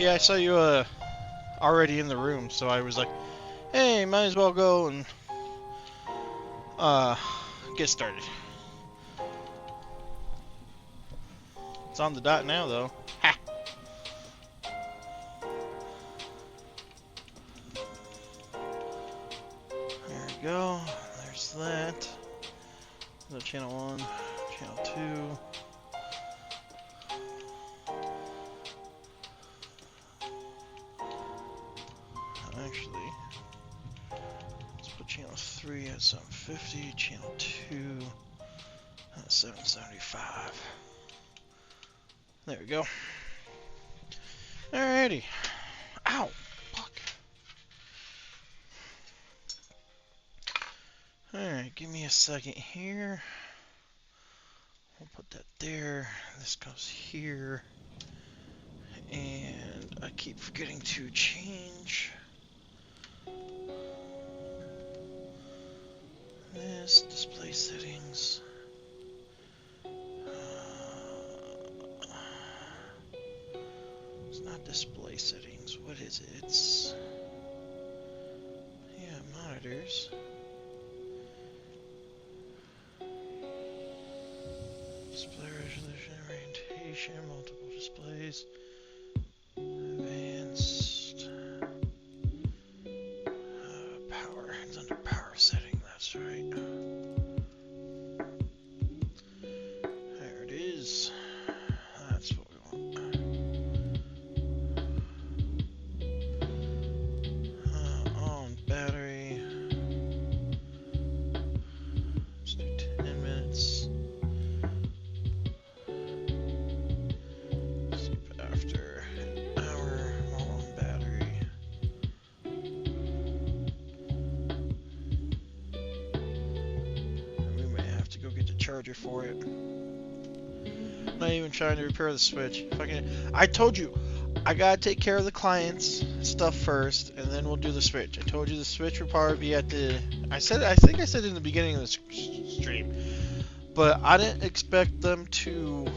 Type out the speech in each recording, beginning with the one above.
Yeah, I saw you already in the room, so I was like, hey, might as well go and get started. It's on the dot now, though. Ha! There we go. There's that. So channel 1, channel 2. Actually, let's put channel 3 at 750, channel 2 at 775. There we go. Alrighty. Ow! Fuck. Alright, give me a second here. We'll put that there. This goes here. And I keep forgetting to change this display settings. It's not display settings. What is it? It's monitors. Display resolution, orientation, multiple displays, advanced, power. It's under power setting. That's right. There it is. That's what we want. On battery. Let's do 10 minutes. Sleep after an hour on battery. We may have to go get the charger for it. Not even trying to repair the switch. I told you, I gotta take care of the client's stuff first, and then we'll do the switch. I told you the switch would probably be at the. I think I said in the beginning of the stream, but I didn't expect them to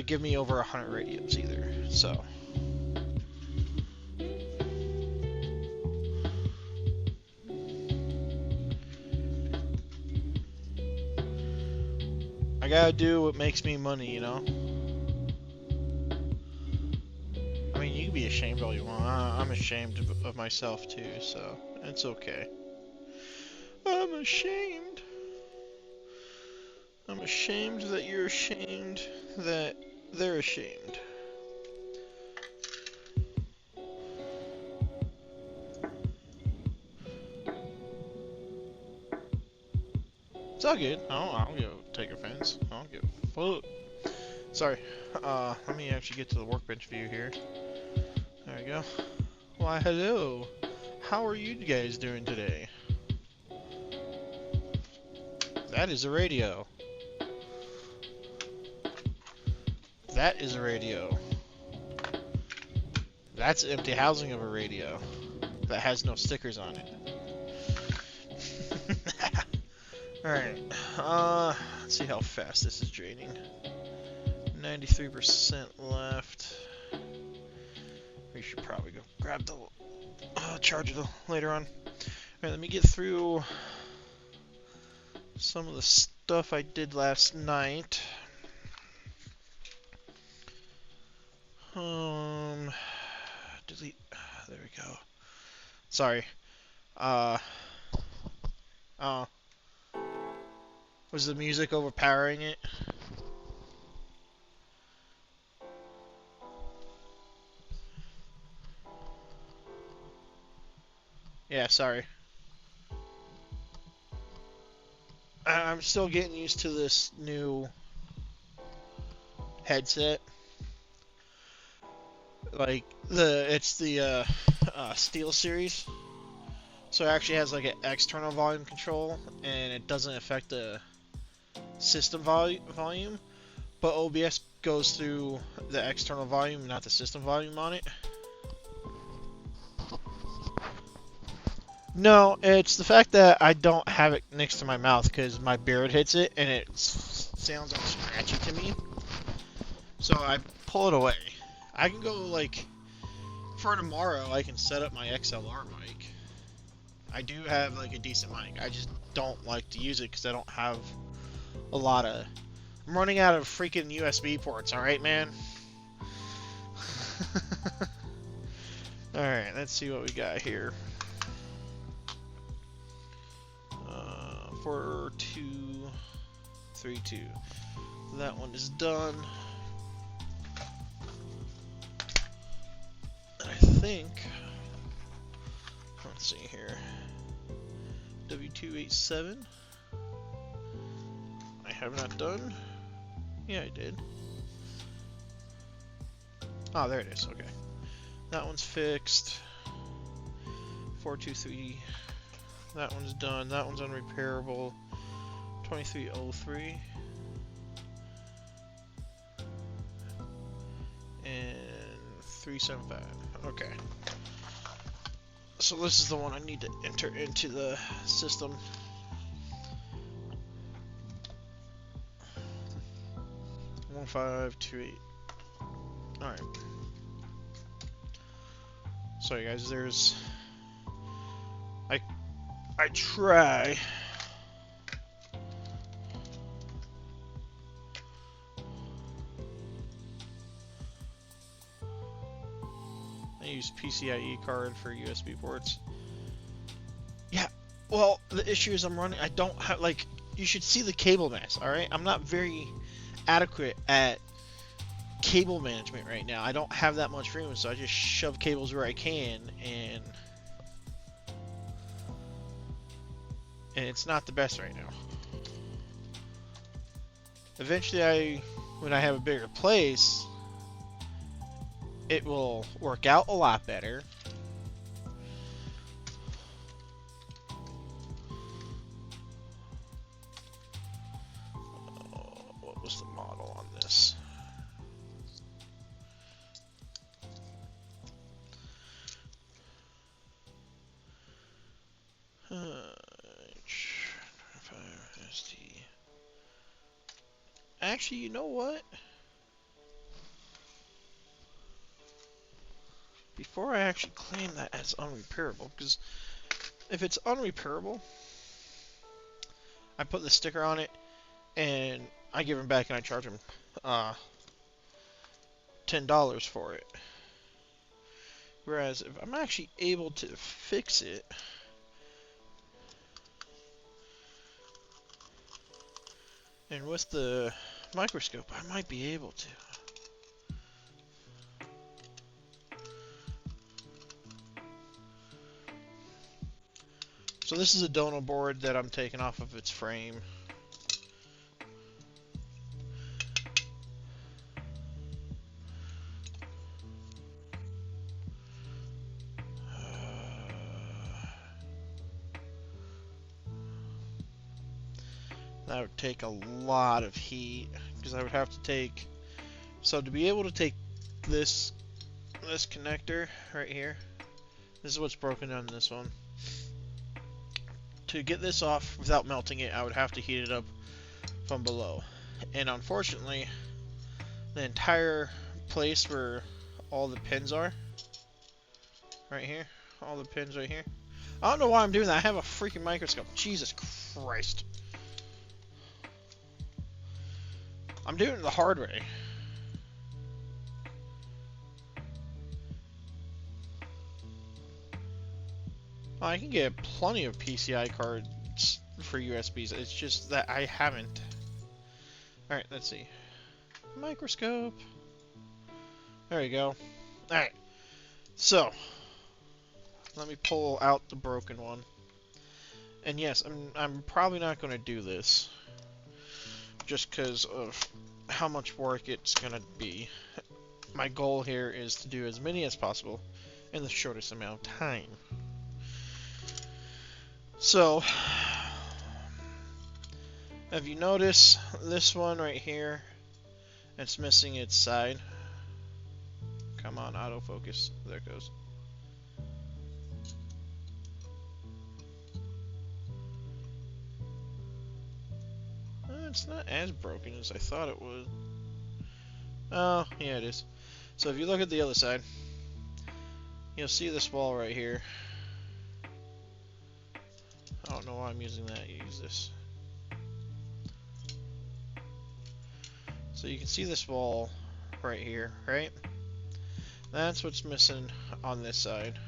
give me over 100 radios either. So. I gotta do what makes me money, you know? I mean, you can be ashamed all you want. I'm ashamed of myself too, so it's okay. I'm ashamed. I'm ashamed that you're ashamed that they're ashamed. It's all good. I don't give a take offense. I don't give a fuck. Sorry. Let me actually get to the workbench view here. There we go. Why, hello. How are you guys doing today? That is a radio. That is a radio. That's an empty housing of a radio that has no stickers on it. Alright, let's see how fast this is draining. 93% left. We should probably go grab the charger later on. Alright, let me get through some of the stuff I did last night. Delete. There we go. Sorry. Was the music overpowering it? Yeah, sorry. I'm still getting used to this new headset. Like it's the Steel series, so it actually has like an external volume control, and it doesn't affect the system volume, but OBS goes through the external volume, not the system volume on it. No, it's the fact that I don't have it next to my mouth because my beard hits it and it sounds like scratchy to me. So I pull it away. I can go like for tomorrow. I can set up my XLR mic. I do have like a decent mic. I just don't like to use it because I don't have a lot of. I'm running out of freaking USB ports. All right, man. All right, let's see what we got here. 4232. That one is done. I think. Let's see here. W287. I have not done. Yeah, I did. Oh, there it is. Okay. That one's fixed. 423. That one's done. That one's unrepairable. 2303. And 375. Okay. So this is the one I need to enter into the system. One 528. Alright. Sorry guys, there's I try I use PCIe card for USB ports. Yeah, well, the issue is I'm running, I don't have, like, you should see the cable mess, alright? I'm not very adequate at cable management right now. I don't have that much room, so I just shove cables where I can, and it's not the best right now. Eventually, when I have a bigger place, it will work out a lot better. What was the model on this? HT. Actually, you know what? Before I actually claim that as unrepairable, because if it's unrepairable, I put the sticker on it and I give him back and I charge him $10 for it. Whereas if I'm actually able to fix it, and with the microscope, I might be able to. So this is a donor board that I'm taking off of its frame. That would take a lot of heat because I would have to take. So to be able to take this connector right here, this is what's broken on this one. To get this off without melting it, I would have to heat it up from below. And unfortunately, the entire place where all the pins are, right here, all the pins right here. I don't know why I'm doing that. I have a freaking microscope. Jesus Christ. I'm doing it the hard way. I can get plenty of PCI cards for USBs. It's just that I haven't. Alright, let's see. Microscope. There we go. Alright. So, let me pull out the broken one. And yes, I'm probably not going to do this. Just because of how much work it's going to be. My goal here is to do as many as possible in the shortest amount of time. So, if you notice this one right here, it's missing its side. Come on, autofocus. There it goes. It's not as broken as I thought it was. Oh, yeah, it is. So if you look at the other side, you'll see this wall right here. I don't know why I'm using that. You use this. So you can see this wall right here, right? That's what's missing on this side.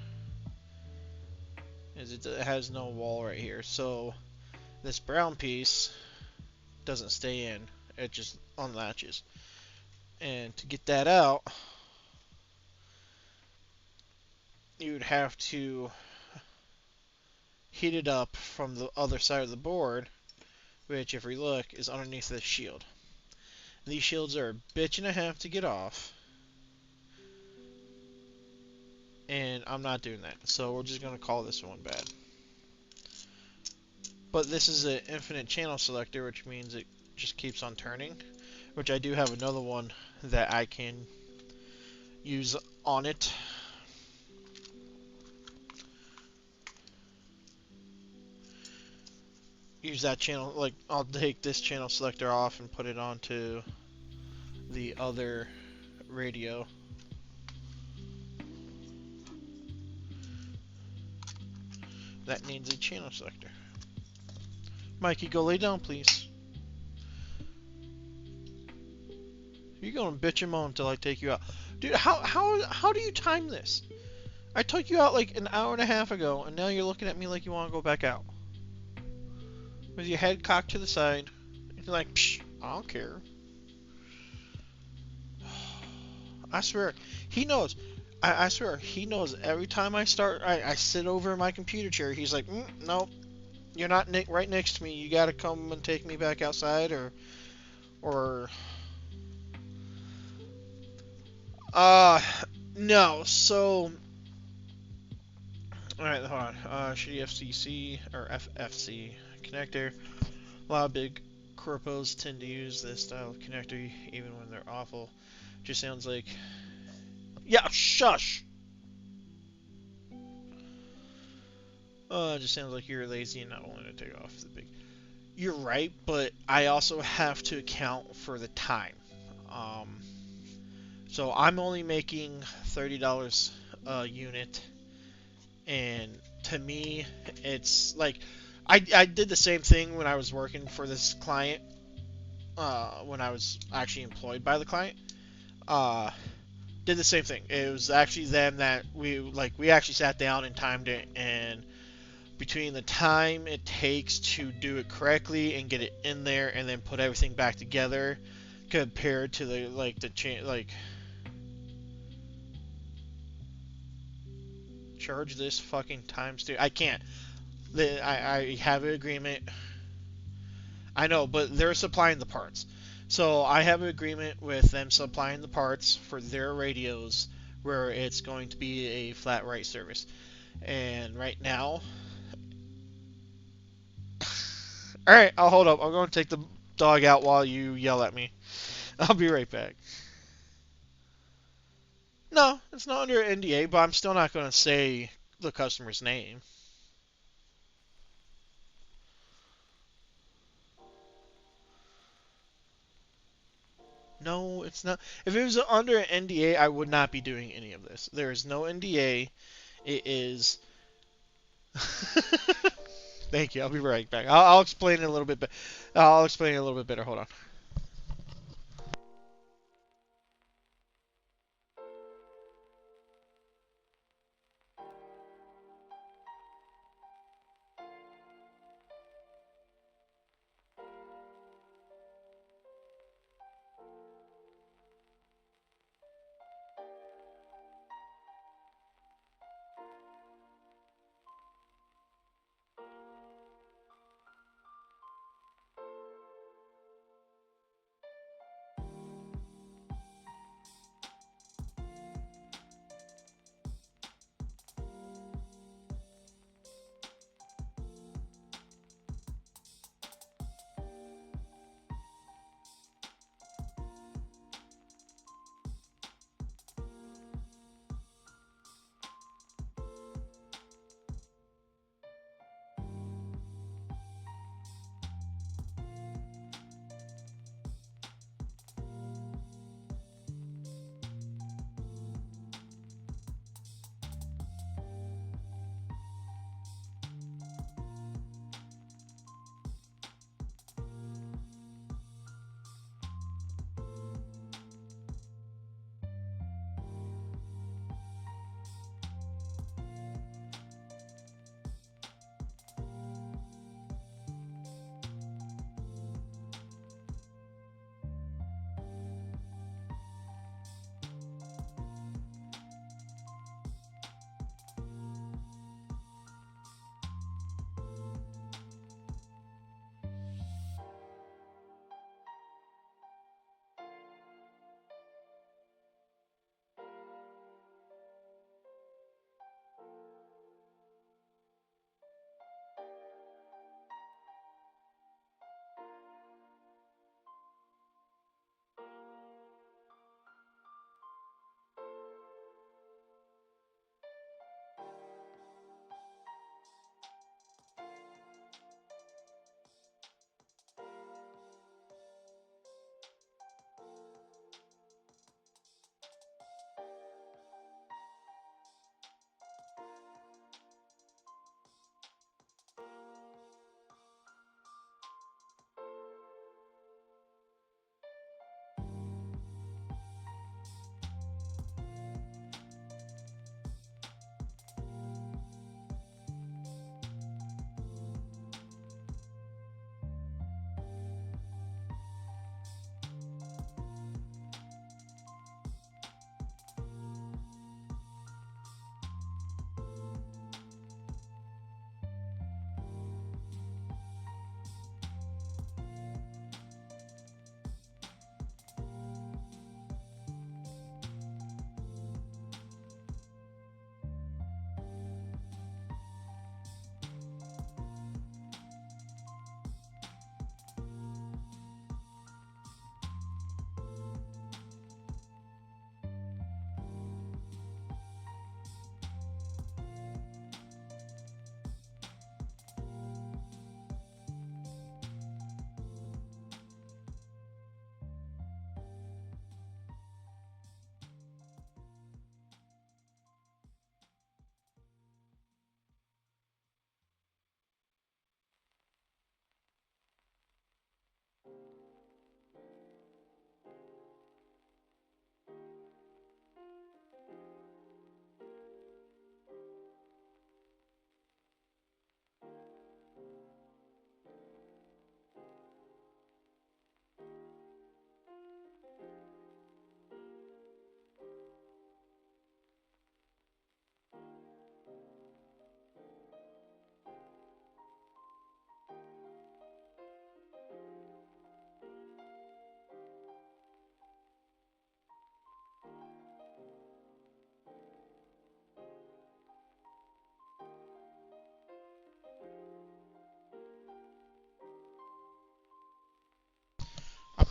Is it has no wall right here. So this brown piece doesn't stay in. It just unlatches. And to get that out, you would have to heat it up from the other side of the board, which, if we look, is underneath this shield. These shields are a bitch and a half to get off, and I'm not doing that. So we're just going to call this one bad. But this is an infinite channel selector, which means it just keeps on turning, which I do have another one that I can use on it. Use that channel, like I'll take this channel selector off and put it onto the other radio. That needs a channel selector. Mikey, go lay down, please. You're gonna bitch and moan until I take you out. Dude, how do you time this? I took you out like an hour and a half ago, and now you're looking at me like you want to go back out. With your head cocked to the side. You're like, psh, I don't care. I swear, he knows. I swear, he knows every time I start, I sit over in my computer chair, he's like, nope, you're not right next to me, you gotta come and take me back outside, or, no, so, alright, hold on, shitty FCC, or FFC connector, a lot of big corpos tend to use this style of connector, even when they're awful. Just sounds like, yeah, shush! It just sounds like you're lazy and not willing to take off the big. You're right, but I also have to account for the time. So I'm only making $30 a unit, and to me, it's like I did the same thing when I was working for this client. When I was actually employed by the client, did the same thing. It was actually them that we actually sat down and timed it, and between the time it takes to do it correctly and get it in there and then put everything back together compared to the charge this fucking times two. I can't. I have an agreement. I know, but they're supplying the parts. So I have an agreement with them supplying the parts for their radios where it's going to be a flat rate service. And right now, alright, I'll hold up. I'm going to take the dog out while you yell at me. I'll be right back. No, it's not under NDA, but I'm still not going to say the customer's name. No, it's not. If it was under an NDA, I would not be doing any of this. There is no NDA. It is. Thank you. I'll be right back. I'll explain it a little bit. I'll explain it a little bit better. Hold on.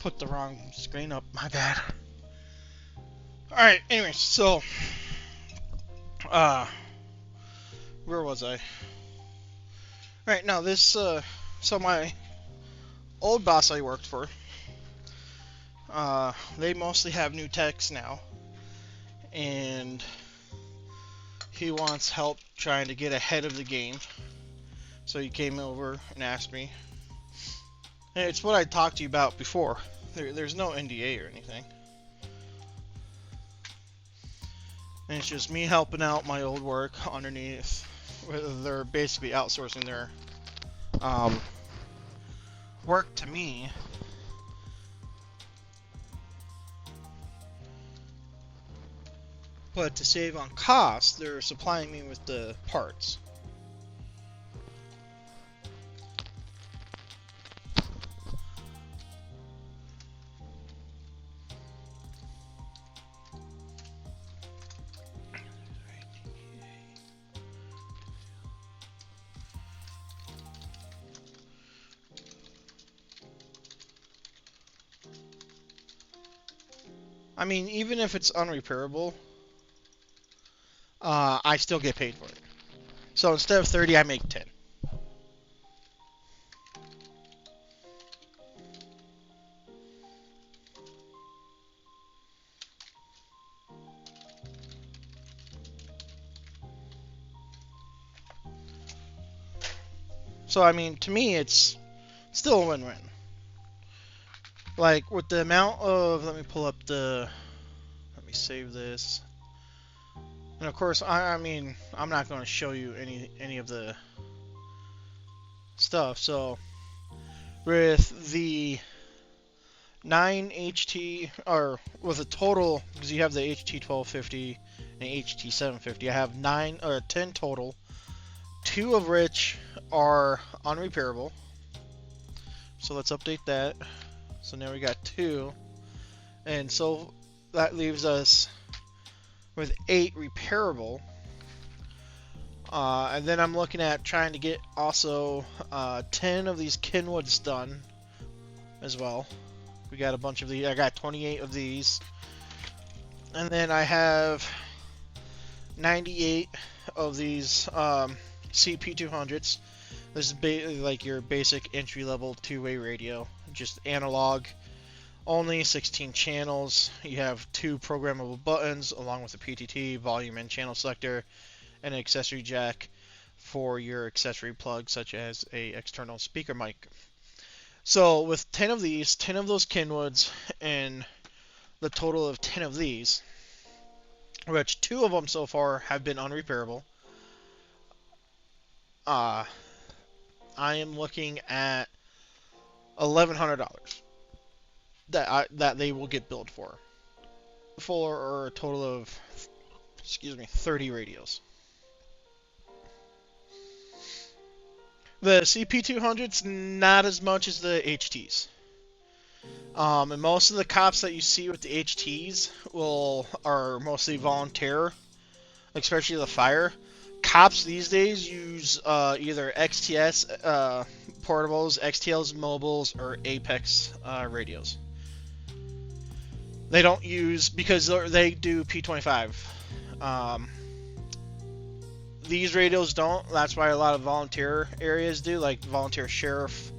put the wrong screen up. My bad. Alright, anyways, so where was I? Alright, now this so my old boss I worked for, they mostly have new techs now, and he wants help trying to get ahead of the game. So he came over and asked me. And it's what I talked to you about before. There's no NDA or anything. And it's just me helping out my old work underneath. They're basically outsourcing their work to me. But to save on costs, they're supplying me with the parts. I mean, even if it's unrepairable, I still get paid for it. So instead of 30, I make 10. So I mean, to me, it's still a win-win. Like with the amount of, let me pull up the, let me save this. And of course, I mean, I'm not going to show you any of the stuff. So with the 9 HT, or with a total, because you have the HT 1250 and HT 750, I have 10 total. 2 of which are unrepairable. So let's update that. So now we got 2, and so that leaves us with 8 repairable. And then I'm looking at trying to get also 10 of these Kenwoods done as well. We got a bunch of these. I got 28 of these, and then I have 98 of these CP200s. This is like your basic entry-level two-way radio, just analog only, 16 channels. You have 2 programmable buttons along with a PTT, volume and channel selector, and an accessory jack for your accessory plugs such as a external speaker mic. So with 10 of these, 10 of those Kenwoods, and the total of 10 of these, which 2 of them so far have been unrepairable, I am looking at $1,100 that they will get billed for a total of 30 radios. The CP200s, not as much as the HTs. And most of the cops that you see with the HTs are mostly volunteer, especially the fire. Cops these days use either XTS portables, XTLs mobiles, or Apex radios. They don't use, because they do P25. These radios don't. That's why a lot of volunteer areas do, like volunteer sheriff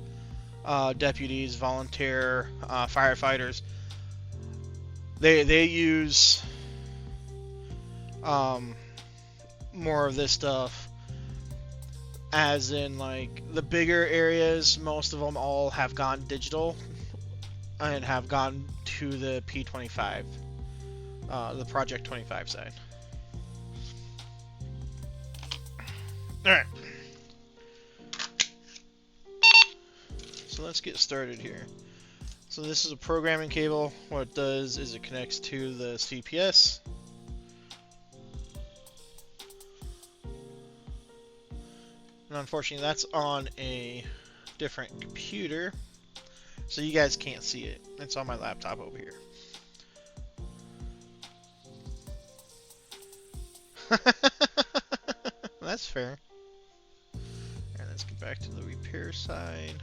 deputies, volunteer firefighters. They use more of this stuff, as in like the bigger areas. Most of them all have gone digital and have gone to the P25, the Project 25 side. Alright, so let's get started here. So this is a programming cable. What it does is it connects to the CPS. And unfortunately that's on a different computer, so you guys can't see it. It's on my laptop over here. That's fair. And let's get back to the repair side.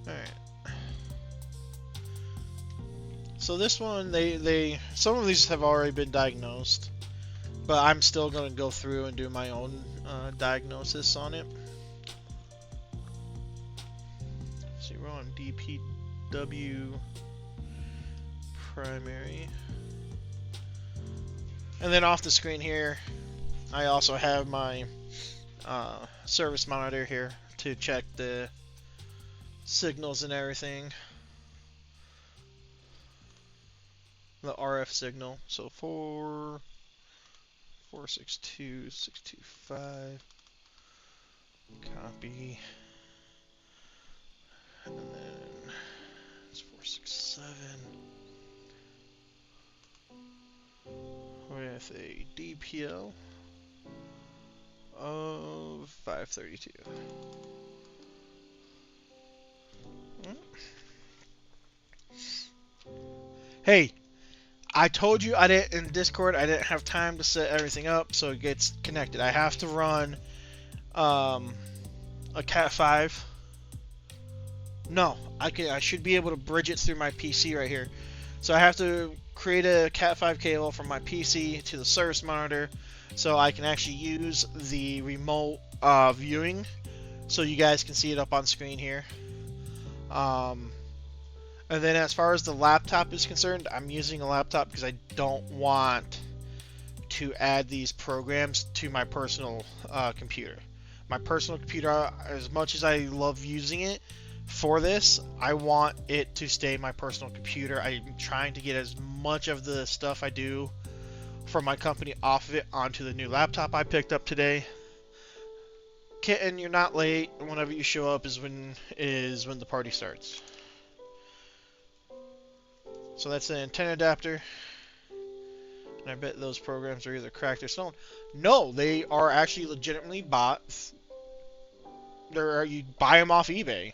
Alright. So this one, some of these have already been diagnosed, but I'm still going to go through and do my own diagnosis on it. So we're on DPW primary. And then off the screen here, I also have my service monitor here to check the signals and everything. The RF signal. So 462.625. Copy. And then it's 467. With a DPL of 532. Hey, I told you in Discord I didn't have time to set everything up so it gets connected. I have to run a Cat 5. No, I should be able to bridge it through my PC right here. So I have to create a Cat 5 cable from my PC to the service monitor so I can actually use the remote viewing so you guys can see it up on screen here. And then as far as the laptop is concerned, I'm using a laptop because I don't want to add these programs to my personal computer. My personal computer, as much as I love using it for this, I want it to stay my personal computer. I'm trying to get as much of the stuff I do from my company off of it onto the new laptop I picked up today. Kitten, you're not late. Whenever you show up is when the party starts. So that's an antenna adapter. And I bet those programs are either cracked or stolen. No, they are actually legitimately bought. You buy them off eBay.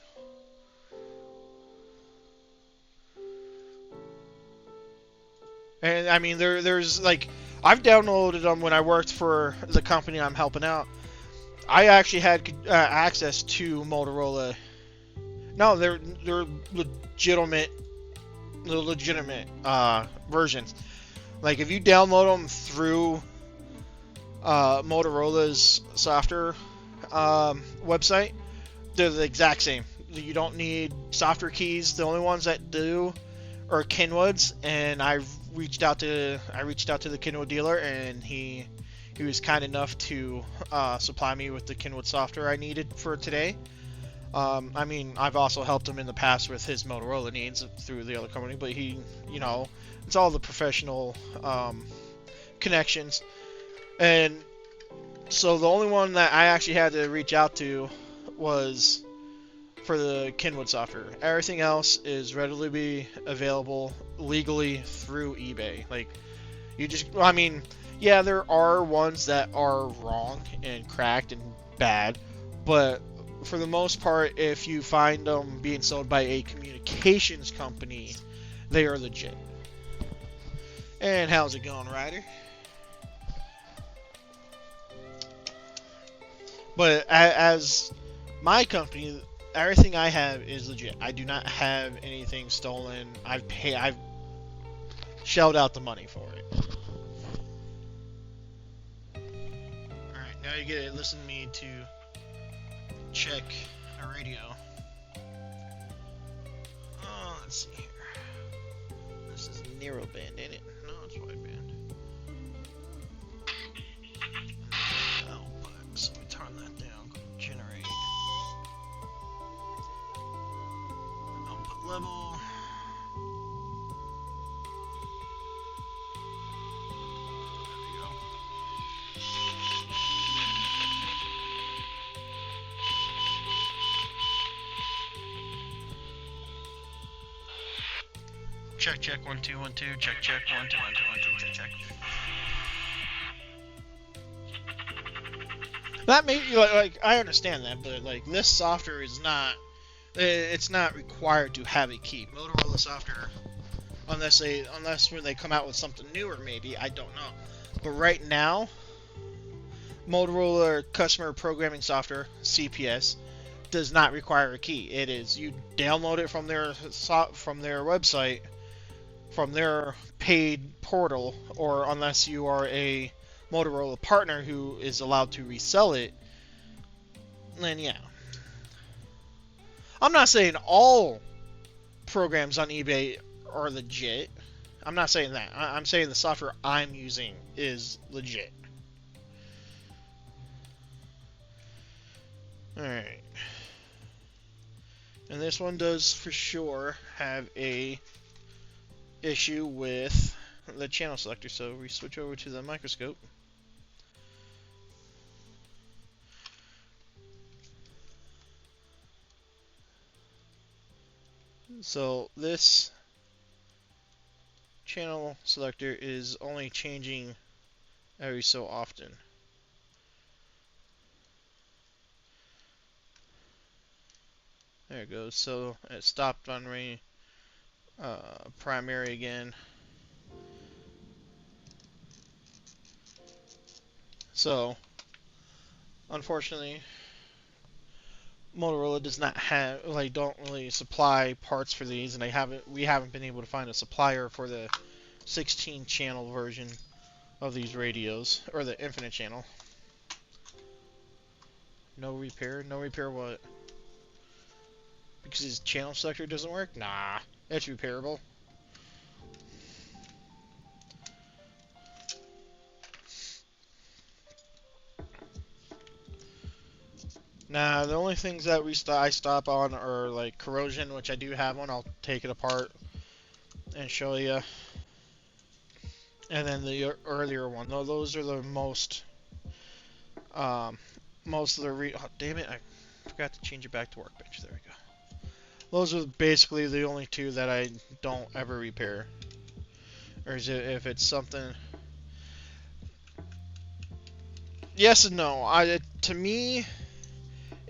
And I mean, there's like, I've downloaded them when I worked for the company I'm helping out. I actually had access to Motorola. No, they're legitimate versions. Like if you download them through Motorola's software website, they're the exact same. You don't need software keys. The only ones that do are Kenwood's, and I reached out to the Kenwood dealer, and he was kind enough to supply me with the Kenwood software I needed for today. I mean, I've also helped him in the past with his Motorola needs through the other company, but he, you know, it's all the professional connections. And so the only one that I actually had to reach out to was for the Kenwood software. Everything else is readily available legally through eBay. Like, you just, I mean, yeah, there are ones that are wrong and cracked and bad, but for the most part, if you find them being sold by a communications company, they are legit. And how's it going, Ryder? But as my company, everything I have is legit. I do not have anything stolen. I've shelled out the money for it. Alright, now you get to listen to me to check a radio. Oh, let's see here. This is narrow band, ain't it? No, it's wideband. Output. So we turn that down. Go to generate. Output level. There we go. Check 1 2 1 2. Check 1 2 1 2 1 2. Check. That may like I understand that, but like this software is not. It's not required to have a key. Motorola software, unless when they come out with something newer, maybe, I don't know. But right now, Motorola Customer Programming Software (CPS) does not require a key. It is, you download it from their website, from their paid portal, or unless you are a Motorola partner who is allowed to resell it, then yeah. I'm not saying all programs on eBay are legit. I'm not saying that. I'm saying the software I'm using is legit. Alright. And this one does for sure have a issue with the channel selector, so we switch over to the microscope. So this channel selector is only changing every so often. There it goes. So it stopped on primary again. So unfortunately, Motorola does not have, like, don't really supply parts for these, and we haven't been able to find a supplier for the 16 channel version of these radios, or the infinite channel. No repair? No repair what? Because his channel selector doesn't work? Nah, it's repairable. Nah, the only things that I stop on are like corrosion, which I do have one. I'll take it apart and show you. And then the earlier one. No, those are the most of the oh, damn it, I forgot to change it back to workbench. There we go. Those are basically the only two that I don't ever repair. Or is it if it's something? Yes and no. To me,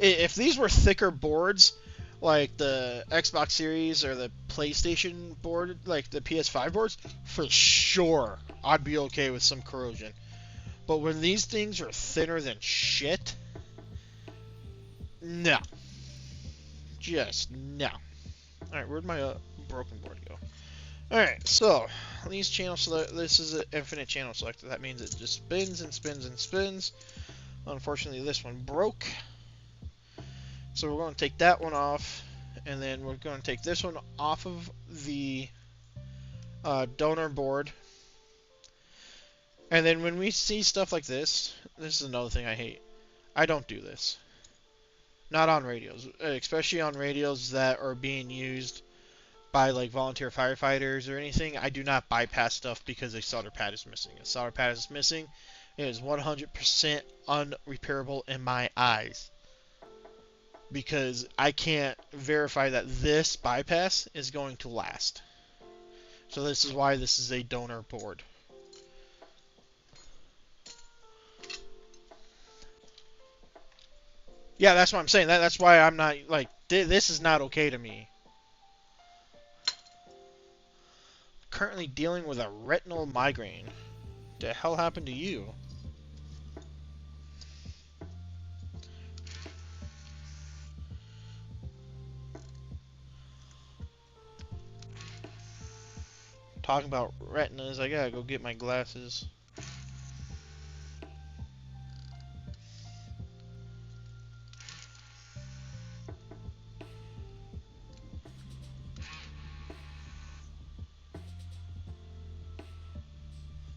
if these were thicker boards, like the Xbox Series or the PlayStation board, like the PS5 boards, for sure I'd be okay with some corrosion. But when these things are thinner than shit, no. Just no. Alright, where'd my broken board go? Alright, so these channels, this is an infinite channel selector. That means it just spins and spins and spins. Unfortunately, this one broke. So we're going to take that one off, and then we're going to take this one off of the donor board. And then when we see stuff like this is another thing I hate. I don't do this. Not on radios, especially on radios that are being used by like volunteer firefighters or anything. I do not bypass stuff because a solder pad is missing. A solder pad is missing. It is 100% unrepairable in my eyes, because I can't verify that this bypass is going to last. So this is why this is a donor board. Yeah, that's what I'm saying. That's why I'm not, like, this is not okay to me. Currently dealing with a retinal migraine. What the hell happened to you? Talking about retinas, I gotta go get my glasses.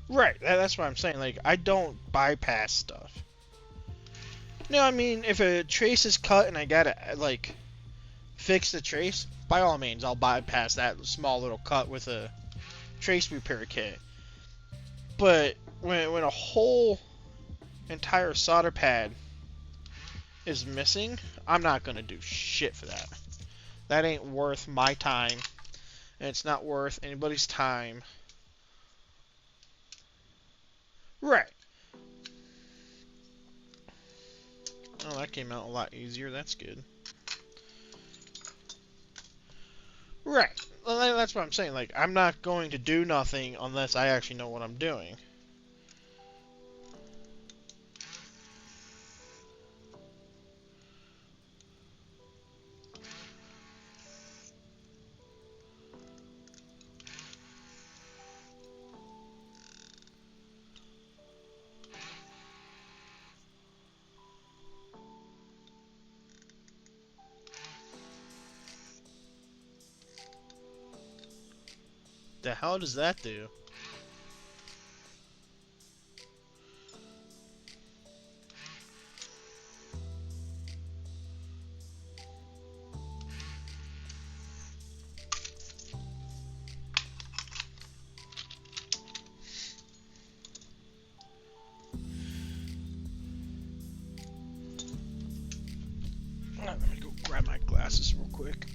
Right, that's what I'm saying. Like, I don't bypass stuff. No, I mean, if a trace is cut and I gotta, like, fix the trace, by all means, I'll bypass that small little cut with a trace repair kit. But when a whole entire solder pad is missing, I'm not gonna do shit for that. That ain't worth my time, and it's not worth anybody's time. Right. Oh, that came out a lot easier. That's good. Right. Well, that's what I'm saying. Like, I'm not going to do nothing unless I actually know what I'm doing. The hell does that do? Let me go grab my glasses real quick.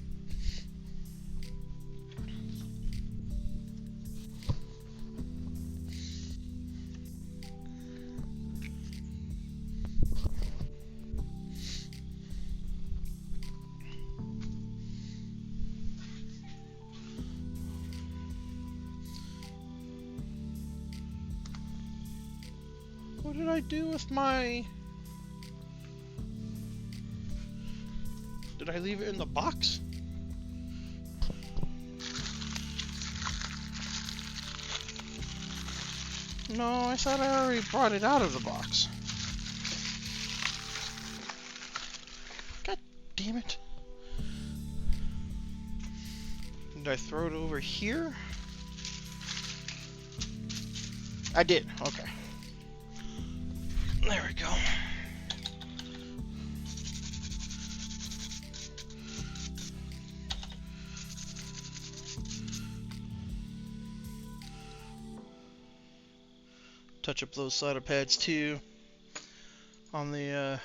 What did I do with my... Did I leave it in the box? No, I thought I already brought it out of the box. God damn it. Did I throw it over here? I did, okay. There we go. Touch up those solder pads too on the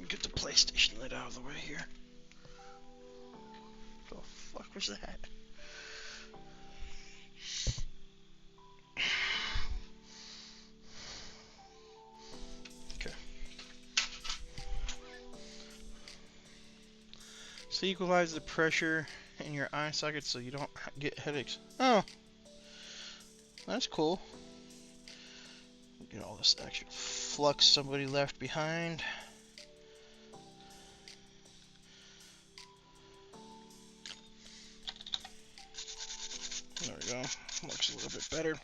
get the PlayStation lid out of the way here. The fuck was that? Okay. So equalize the pressure in your eye socket so you don't get headaches. Oh, that's cool. Get all this extra flux somebody left behind. There we go. Looks a little bit better.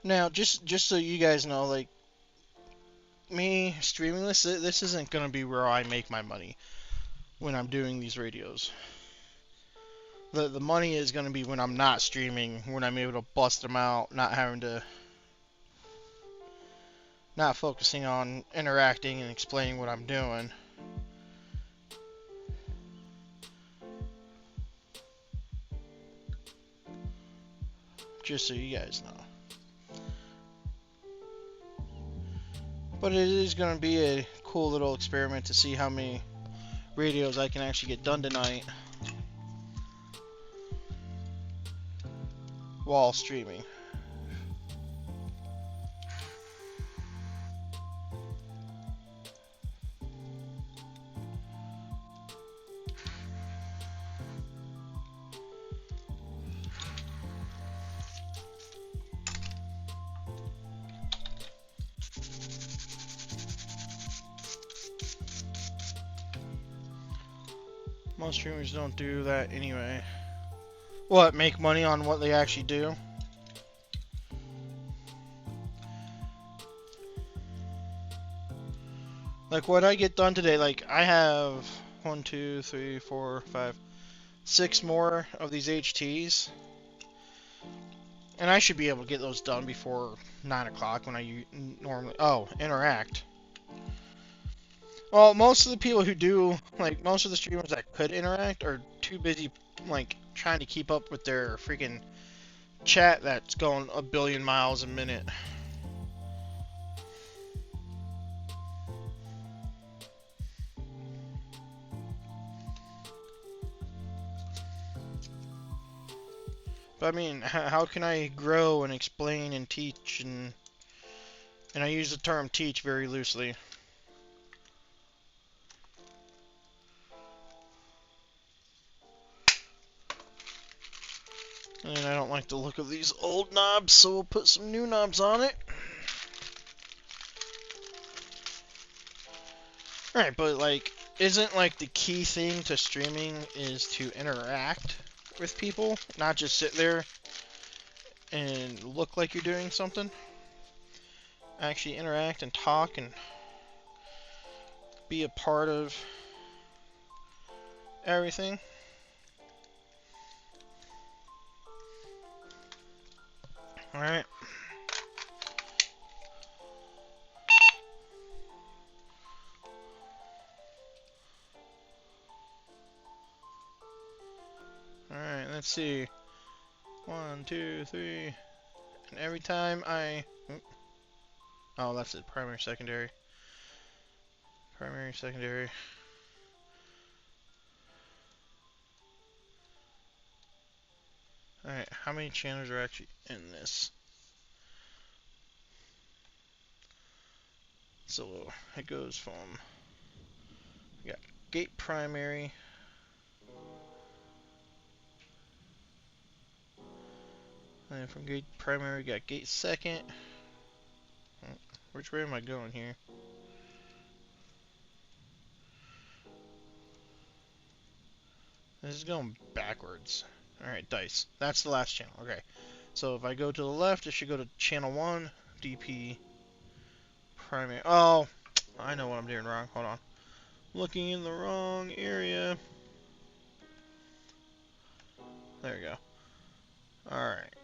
Now, just so you guys know, like, me streaming this isn't gonna be where I make my money when I'm doing these radios. The money is gonna be when I'm not streaming, when I'm able to bust them out, not focusing on interacting and explaining what I'm doing. Just so you guys know. But it is going to be a cool little experiment to see how many radios I can actually get done tonight while streaming. Most streamers don't do that anyway. What, make money on what they actually do? Like what I get done today, like I have 1, 2, 3, 4, 5, 6 more of these HTs. And I should be able to get those done before 9 o'clock when I normally... Oh, interact. Well, most of the people who do, like, most of the streamers that could interact are too busy, like, trying to keep up with their freaking chat that's going a billion miles a minute. But I mean, how can I grow and explain and teach and I use the term teach very loosely. And I don't like the look of these old knobs, so we'll put some new knobs on it. Alright, but like, isn't like the key thing to streaming is to interact with people, not just sit there and look like you're doing something. Actually interact and talk and be a part of everything. Alright. Alright, let's see. 1, 2, 3. And every time I... Oh, that's it. Primary, secondary. Primary, secondary. Alright, how many channels are actually in this? So it goes from... We got gate primary. And then from gate primary, we got gate second. Which way am I going here? This is going backwards. Alright, dice. That's the last channel. Okay. So if I go to the left, it should go to channel 1, DP primary. Oh, I know what I'm doing wrong. Hold on. Looking in the wrong area. There we go. Alright.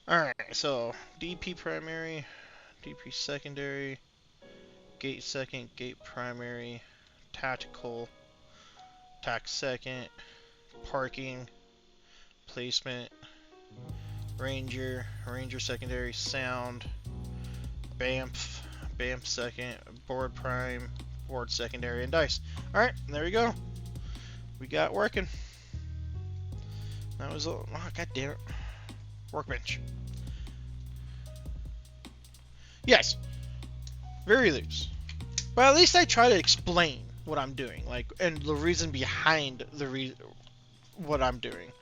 Alright, so DP primary, DP secondary, gate second, gate primary, tactical, tac second, parking, placement, ranger, ranger secondary, sound, BAMF, BAMF second, board prime, board secondary, and dice. Alright, there we go. We got working. That was oh, god damn it. Workbench. Yes. Very loose. But at least I try to explain what I'm doing, like, and the reason behind what I'm doing.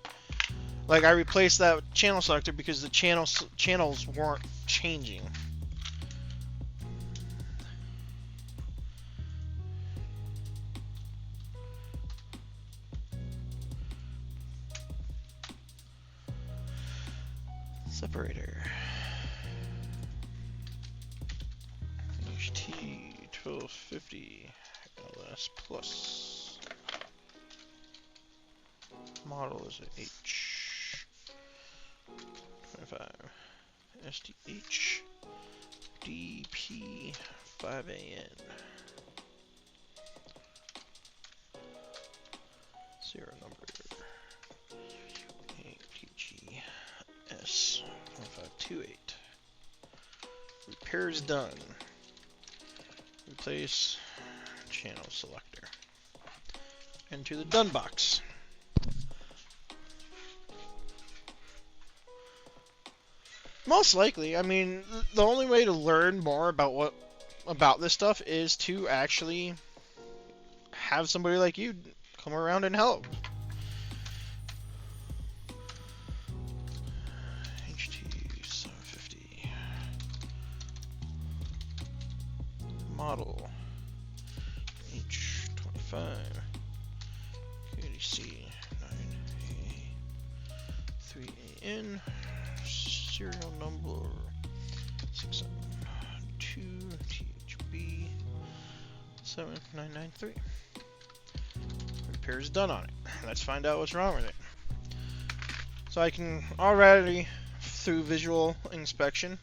Like, I replaced that channel selector because the channels weren't changing. Separator. HT 1250 LS Plus. Model is an H25 SDH DP5AN. Serial number ATGS1528. Repairs done. Replace channel selector. Into the done box. Most likely, I mean, the only way to learn more about this stuff is to actually have somebody like you come around and help. HT750 model H25 KDC 9A3AN. Serial number 672THB 7993. Repairs done on it. Let's find out what's wrong with it. So I can already, through visual inspection,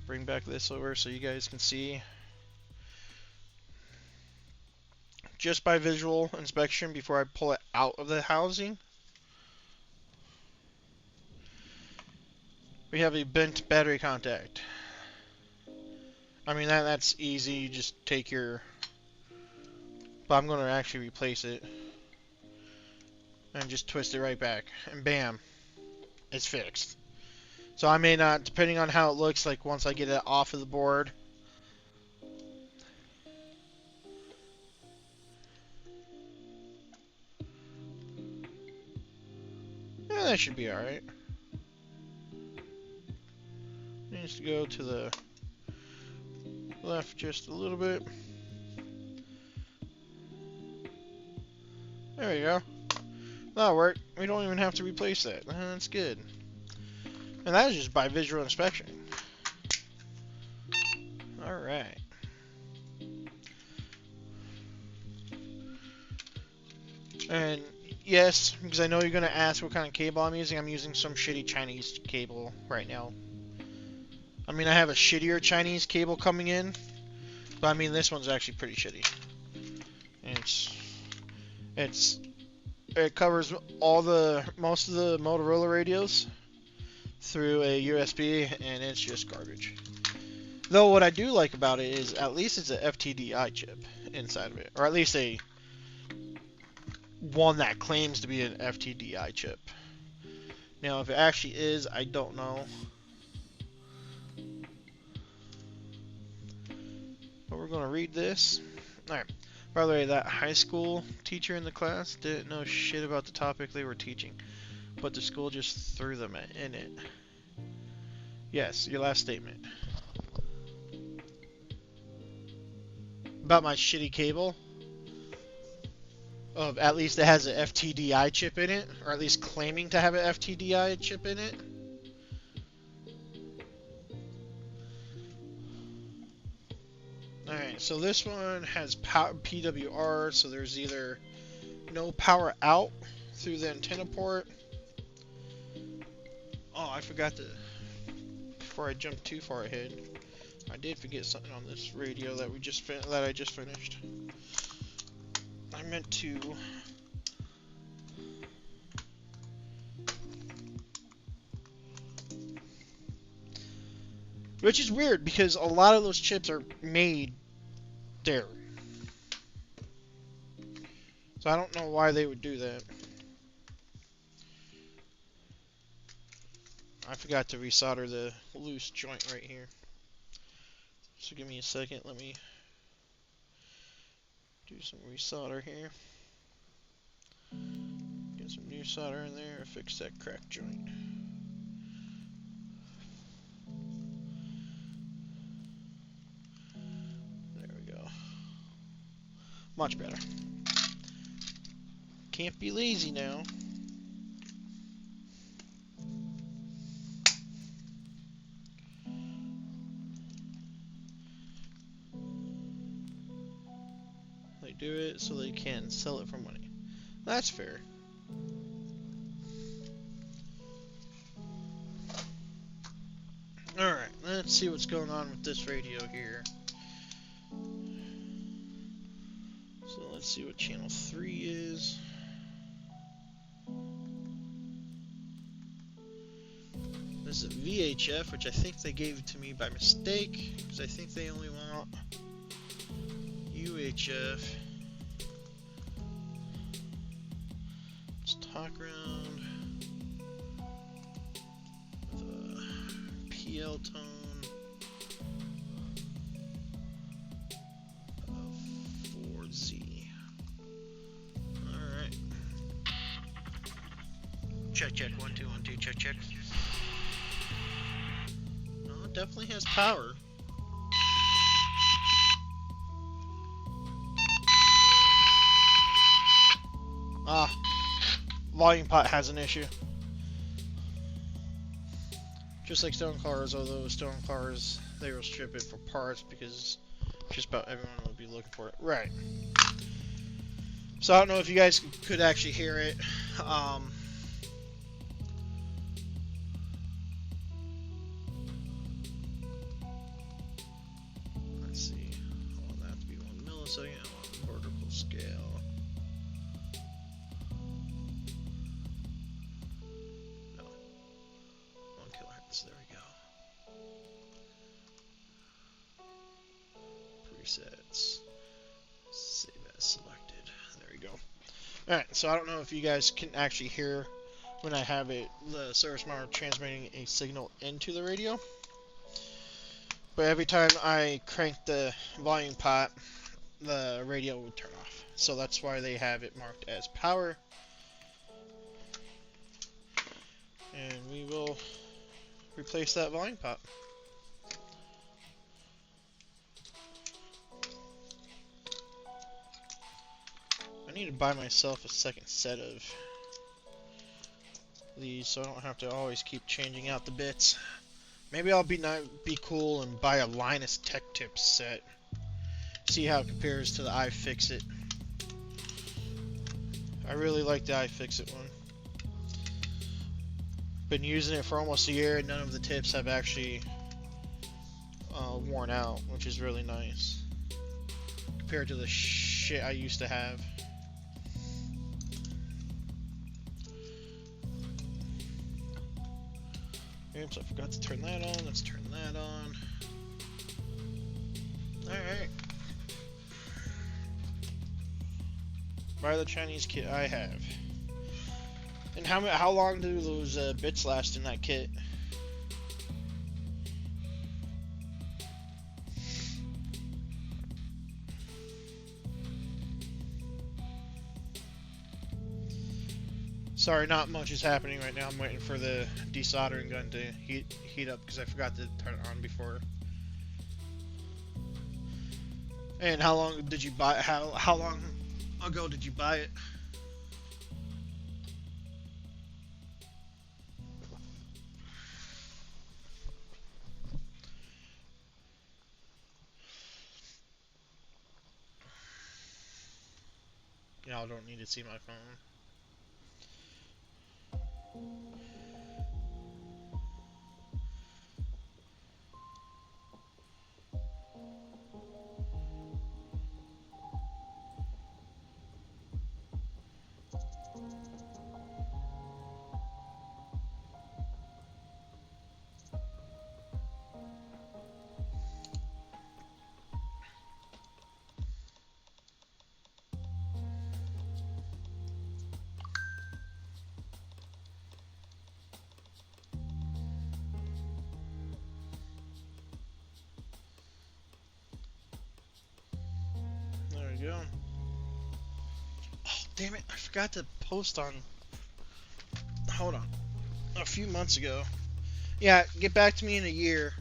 bring back this over so you guys can see. Just by visual inspection before I pull it out of the housing, we have a bent battery contact. I mean, that's easy. You just take your... But I'm going to actually replace it. And just twist it right back. And bam. It's fixed. So I may not, depending on how it looks like once I get it off of the board. Yeah, that should be alright. Needs to go to the left just a little bit. There we go. That'll work. We don't even have to replace that. That's good. And that is just by visual inspection. Alright. And yes, because I know you're going to ask what kind of cable I'm using. I'm using some shitty Chinese cable right now. I mean, I have a shittier Chinese cable coming in, but I mean, this one's actually pretty shitty. It covers most of the Motorola radios through a USB, and it's just garbage. Though what I do like about it is at least it's a FTDI chip inside of it, or at least a one that claims to be an FTDI chip. Now, if it actually is, I don't know. But we're going to read this. Alright. By the way, that high school teacher in the class didn't know shit about the topic they were teaching, but the school just threw them in it. Yes, your last statement. About my shitty cable. At least it has an FTDI chip in it, or at least claiming to have an FTDI chip in it. Alright, so this one has PWR, so there's either no power out through the antenna port. Oh, I forgot to, before I jump too far ahead, I did forget something on this radio that I just finished. I meant to which is weird because a lot of those chips are made there. So I don't know why they would do that. I forgot to resolder the loose joint right here. So give me a second, let me do some resolder here. Get some new solder in there and fix that cracked joint. There we go. Much better. Can't be lazy now. They do it so they can sell it for money. That's fair. Alright, let's see what's going on with this radio here. So let's see what channel 3 is. This is a VHF, which I think they gave it to me by mistake, because I think they only want UHF. Let's talk around with a PL tone of 4Z. Alright. Check, check, 1, 2, 1, 2, check, check. No, it definitely has power. Volume pot has an issue. Just like Stone Cars, although Stone Cars, they will strip it for parts because just about everyone will be looking for it. Right. So I don't know if you guys could actually hear it. Let's see. I want that to be 1 millisecond. I want vertical scale. There we go. Presets. Save as selected. There we go. Alright, so I don't know if you guys can actually hear when I have the service monitor transmitting a signal into the radio. But every time I crank the volume pot, the radio would turn off. So that's why they have it marked as power. And we will replace that volume pot. I need to buy myself a second set of these, so I don't have to always keep changing out the bits. Maybe I'll be cool and buy a Linus Tech Tips set. See how it compares to the iFixit. I really like the iFixit one. Been using it for almost a year, and none of the tips have actually worn out, which is really nice compared to the shit I used to have. Oops, I forgot to turn that on. Let's turn that on. Alright. Buy the Chinese kit I have. And how long do those bits last in that kit? Sorry, not much is happening right now. I'm waiting for the desoldering gun to heat up because I forgot to turn it on before. And how long did you buy? How long ago did you buy it? Y'all don't need to see my phone. There we go. Oh, damn it. I forgot to post on... Hold on. A few months ago. Yeah, get back to me in a year.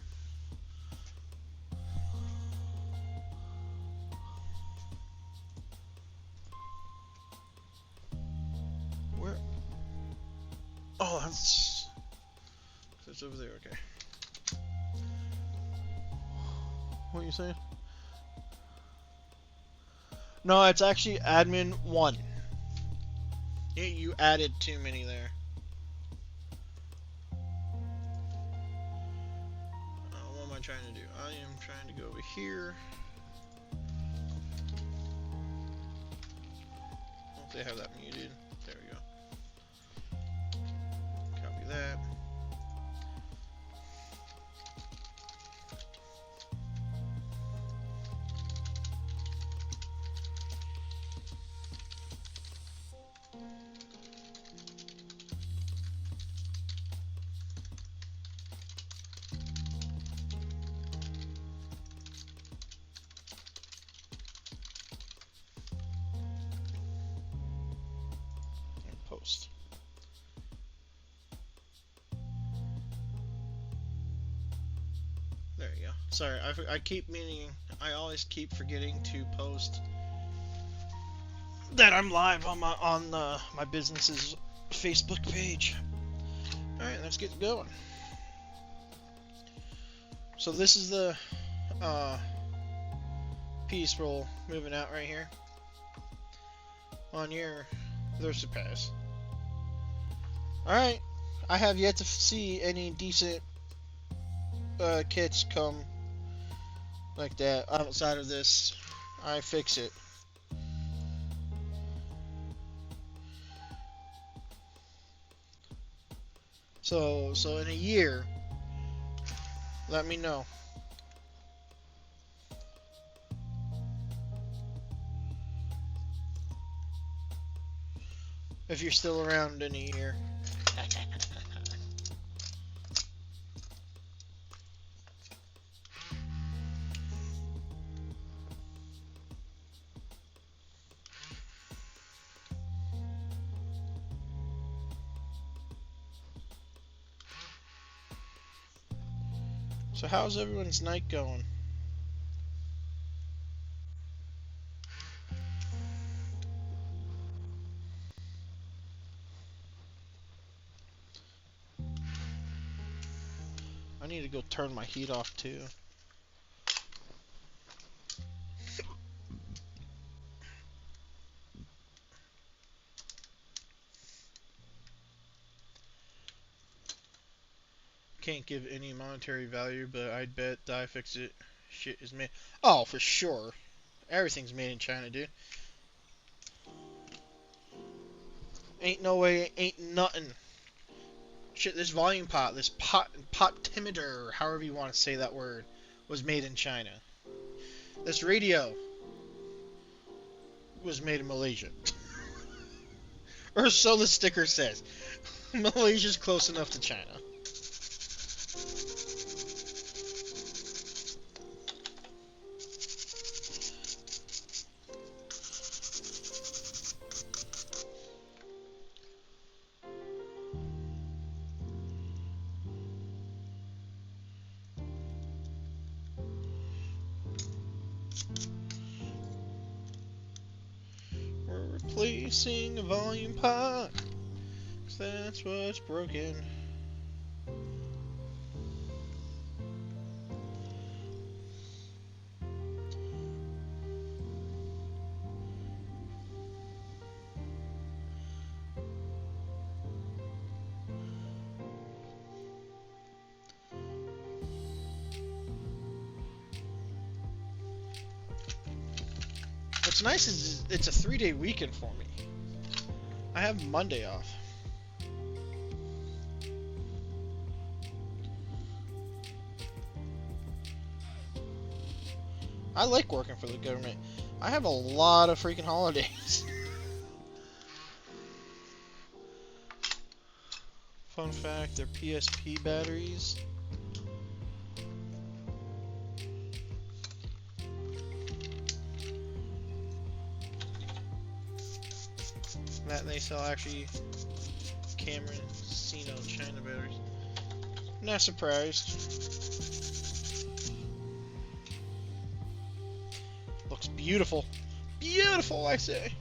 Where? Oh, that's over there, okay. What are you saying? No, it's actually admin 1. You added too many there. What am I trying to do? I am trying to go over here. Hope they have that muted. There we go. Copy that. Post. There you go. Sorry, I always keep forgetting to post that I'm live on my business's Facebook page. All right, let's get going. So this is the piece roll moving out right here on your Versapass. Alright, I have yet to see any decent kits come like that outside of this iFixit. So in a year, let me know. If you're still around in a year. So how's everyone's night going? need to go turn my heat off too. Can't give any monetary value, but I'd bet die fix it shit is made. Oh, for sure. Everything's made in China, dude. Ain't no way, ain't nothing. Shit, this volume pot, this pot-timeter, however you want to say that word, was made in China. This radio was made in Malaysia. Or so the sticker says. Malaysia's close enough to China. Replacing a volume pot, 'cause that's what's broken. What's nice is it's a 3-day weekend for me. I have Monday off. I like working for the government. I have a lot of freaking holidays. Fun fact, they're PSP batteries. That they sell actually Cameron Sino China batteries. Not surprised. Looks beautiful. Beautiful, I say.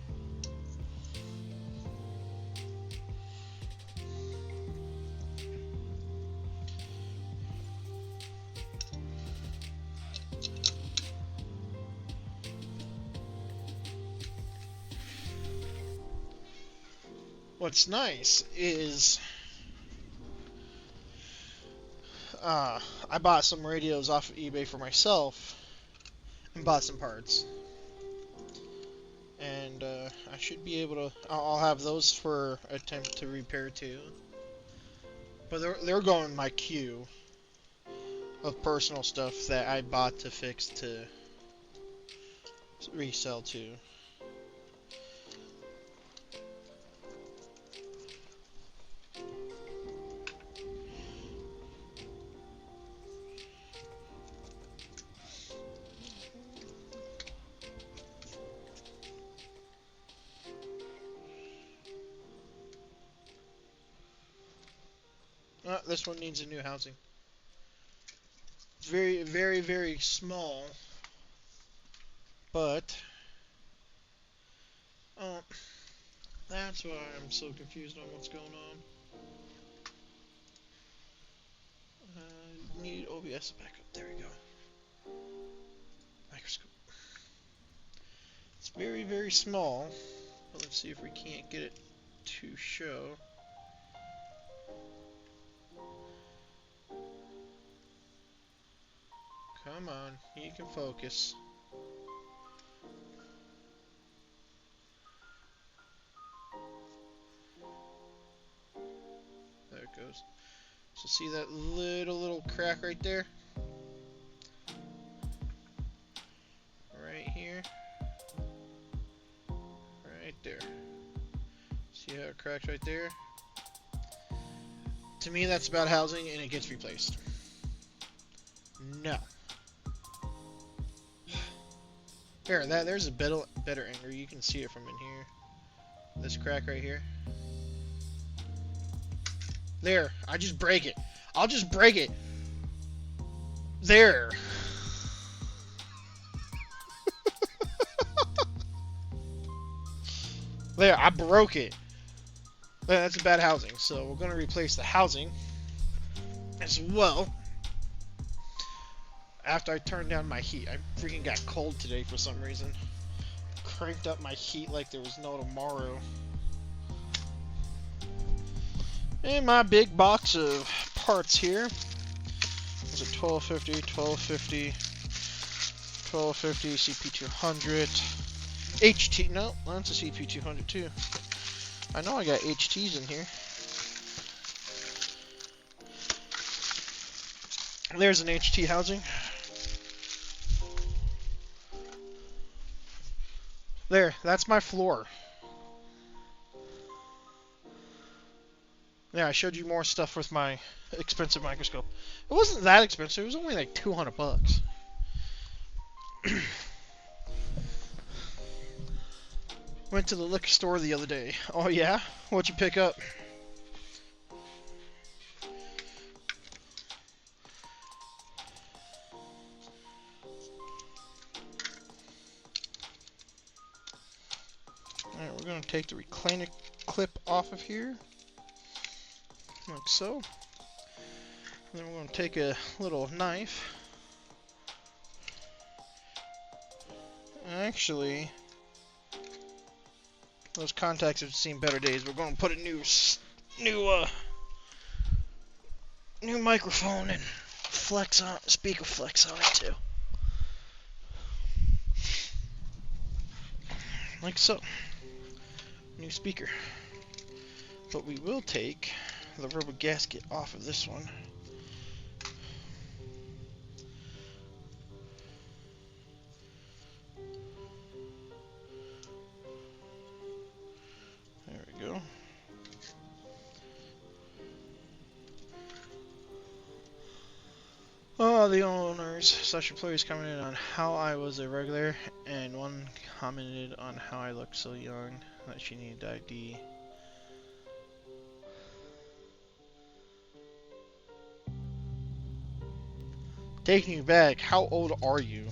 What's nice is I bought some radios off of eBay for myself and bought some parts. And I should be able to, I'll have those for attempt to repair too. But they're going in my queue of personal stuff that I bought to fix to resell too. This one needs a new housing. It's very, very, very small. But that's why I'm so confused on what's going on. Need OBS backup. There we go. Microscope. It's very, very small. But let's see if we can't get it to show. Come on, you can focus. There it goes. So see that little crack right there? Right here. Right there. See how it cracks right there? To me, that's about housing, and it gets replaced. No. Here, there's a better angle. You can see it from in here. This crack right here. There. I just break it. I'll just break it. There. There. I broke it. That's bad housing. So we're going to replace the housing as well. after I turned down my heat. I freaking got cold today for some reason. Cranked up my heat like there was no tomorrow. And my big box of parts here. There's a 1250, 1250, 1250, CP200, HT. No, that's a CP200 too. I know I got HTs in here. There's an HT housing. There, that's my floor. Yeah, I showed you more stuff with my expensive microscope. It wasn't that expensive. It was only like 200 bucks. Went to the liquor store the other day. Oh yeah? What'd you pick up? Alright, we're going to take the recliner clip off of here. Like so. And then we're going to take a little knife. Actually, those contacts have seen better days. We're going to put a new microphone and speaker flex on it too. Like so. New speaker. But we will take the rubber gasket off of this one. There we go. Oh, the owners / employees commented on how I was a regular, and one commented on how I looked so young that she needed ID. Taking you back, how old are you?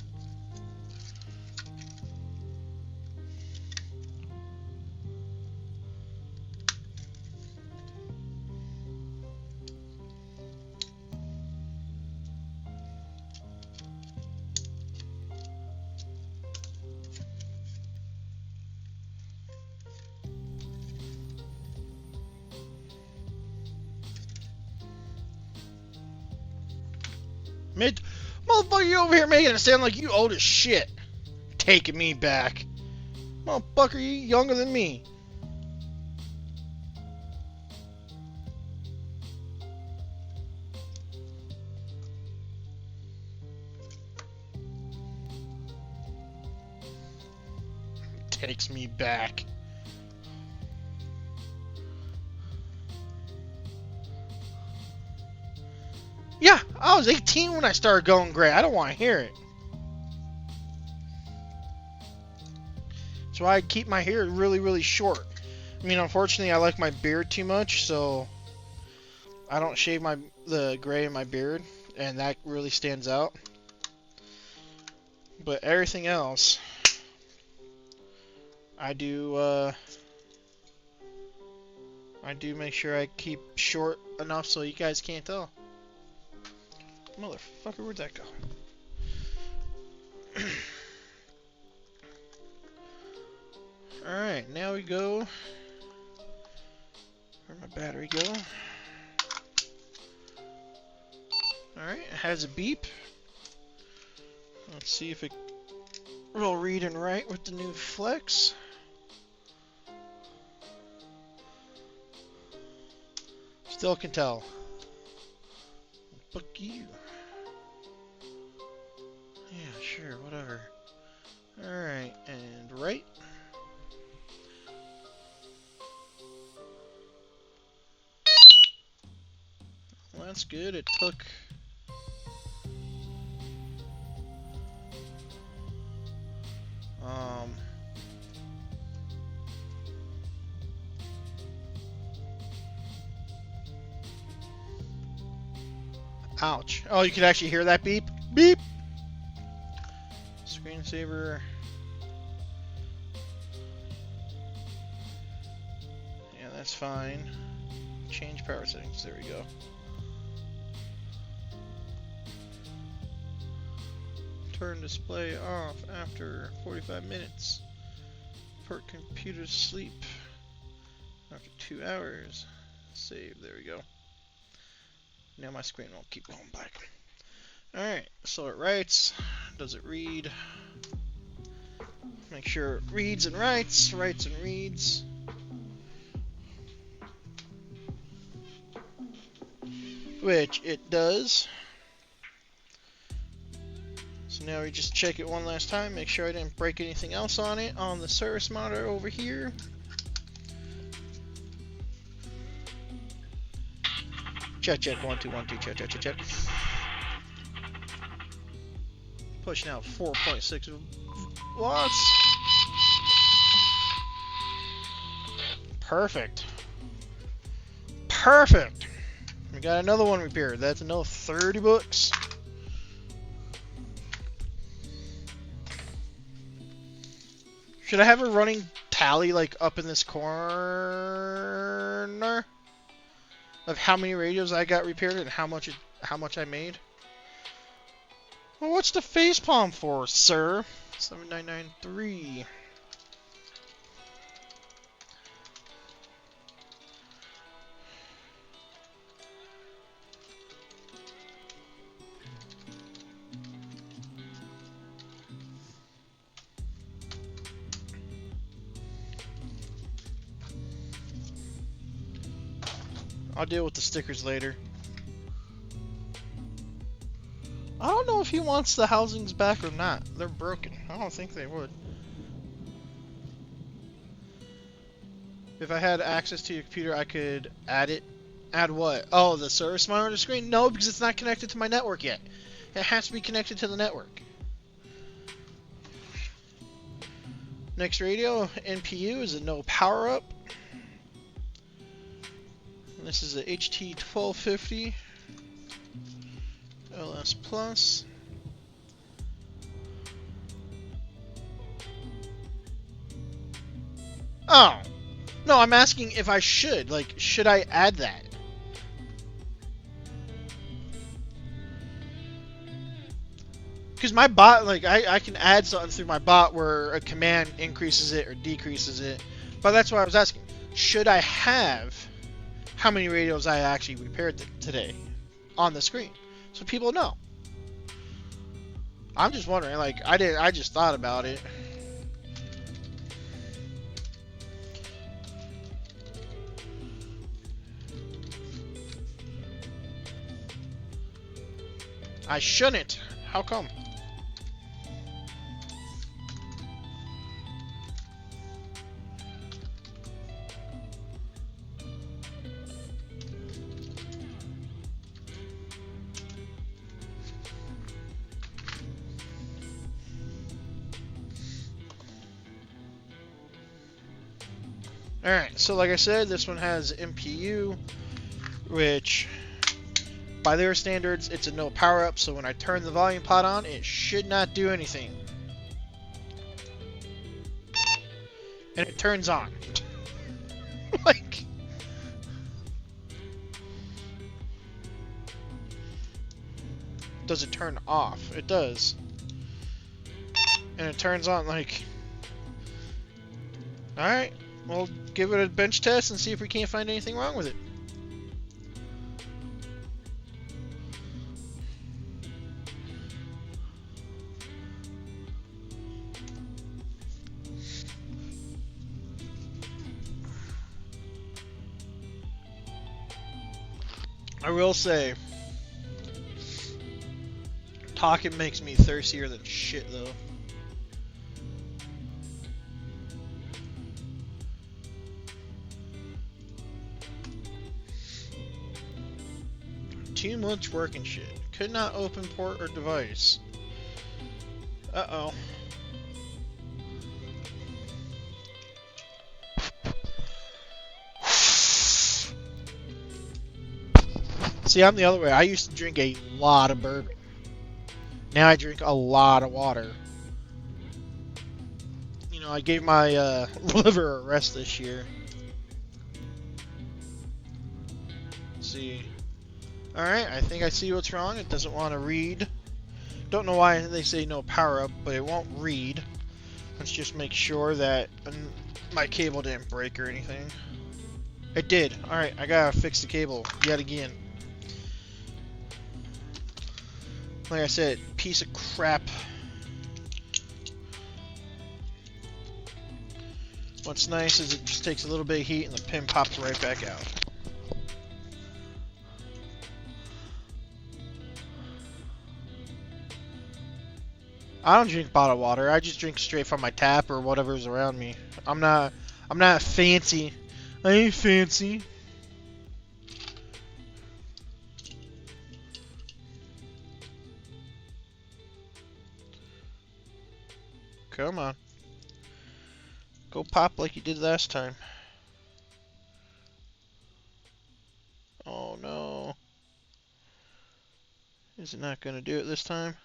Motherfucker, you over here making it sound like you old as shit. Taking me back. Motherfucker, you younger than me. Takes me back. Yeah, I was 18 when I started going gray. I don't want to hear it. That's why I keep my hair really, really short. I mean, unfortunately, I like my beard too much, so I don't shave the gray in my beard, and that really stands out. But everything else, I do make sure I keep short enough so you guys can't tell. Motherfucker, where'd that go? Alright, now we go. Where'd my battery go? Alright, it has a beep. Let's see if it will read and write with the new flex. Still can tell. Fuck you. Yeah, sure, whatever. Alright, and right. Well, that's good. It took... Ouch. Oh, you can actually hear that beep? Beep! Screensaver. Yeah, that's fine. Change power settings. There we go. Turn display off after 45 minutes. Port computer sleep after 2 hours. Save. There we go. Now my screen won't keep going black. Alright, so it writes. Does it read? Make sure it reads and writes. Writes and reads. Which it does. So now we just check it one last time. Make sure I didn't break anything else on it. On the service monitor over here. Check, check, 1, 2, 1, 2, check, check, check, check. Pushing out 4.6 watts. Perfect. Perfect. We got another one repaired. That's another 30 bucks. Should I have a running tally like up in this corner of how many radios I got repaired and how much I made? Well, what's the facepalm for, sir? 7993. I'll deal with the stickers later. I don't know if he wants the housings back or not. They're broken. I don't think they would. If I had access to your computer, I could add it. Add what? Oh, the service monitor screen? No, because it's not connected to my network yet. It has to be connected to the network. Next radio, NPU, is a no power up. This is a HT 1250 LS Plus. Oh no, I'm asking if I should. Like, should I add that? Because my bot, like, I can add something through my bot where a command increases it or decreases it. But that's why I was asking. Should I have how many radios I actually repaired today on the screen, so people know? I'm just wondering. Like, I just thought about it. I shouldn't. How come? Alright, so like I said, this one has MPU, which by their standards, it's a no power up, so when I turn the volume pot on, it should not do anything. And it turns on. Like, does it turn off? It does. And it turns on, like, alright. We'll give it a bench test and see if we can't find anything wrong with it. I will say, talking makes me thirstier than shit, though. Too much work and shit. Could not open port or device. Uh-oh. See, I'm the other way. I used to drink a lot of bourbon. Now I drink a lot of water. You know, I gave my liver a rest this year. Let's see. Alright, I think I see what's wrong. It doesn't want to read Don't know why they say no power up, but it won't read. Let's just make sure that my cable didn't break or anything. It did. Alright, I gotta fix the cable yet again. Like I said, piece of crap. What's nice is it just takes a little bit of heat and the pin pops right back out. I don't drink bottled water. I just drink straight from my tap or whatever's around me. I'm not fancy. I ain't fancy. Come on. Go pop like you did last time. Oh no. Is it not gonna do it this time?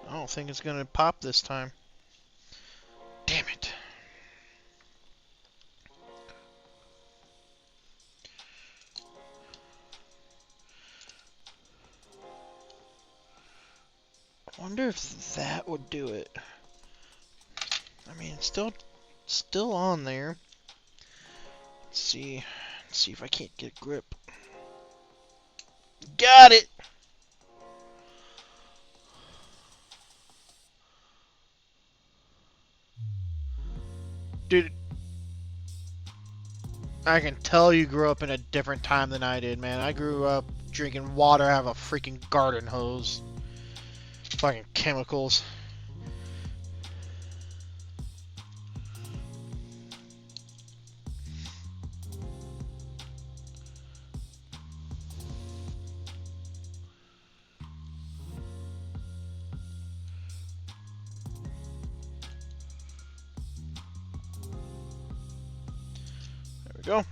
I don't think it's gonna pop this time. Damn it. I wonder if that would do it. I mean, it's still on there. Let's see if I can't get grip. Got it. Dude, I can tell you grew up in a different time than I did, man. I grew up drinking water out of a freaking garden hose. Fucking chemicals. There we go.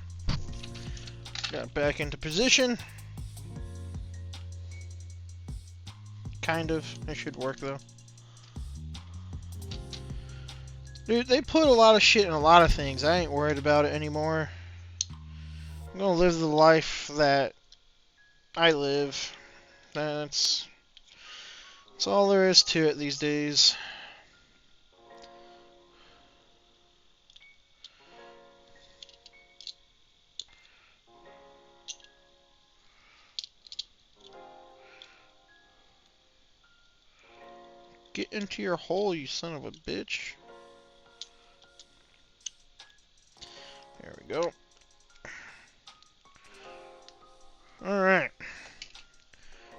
Got it back into position. Kind of. It should work though. Dude, they put a lot of shit in a lot of things. I ain't worried about it anymore. I'm gonna live the life that I live. That's all there is to it these days. Get into your hole, you son of a bitch. There we go. Alright.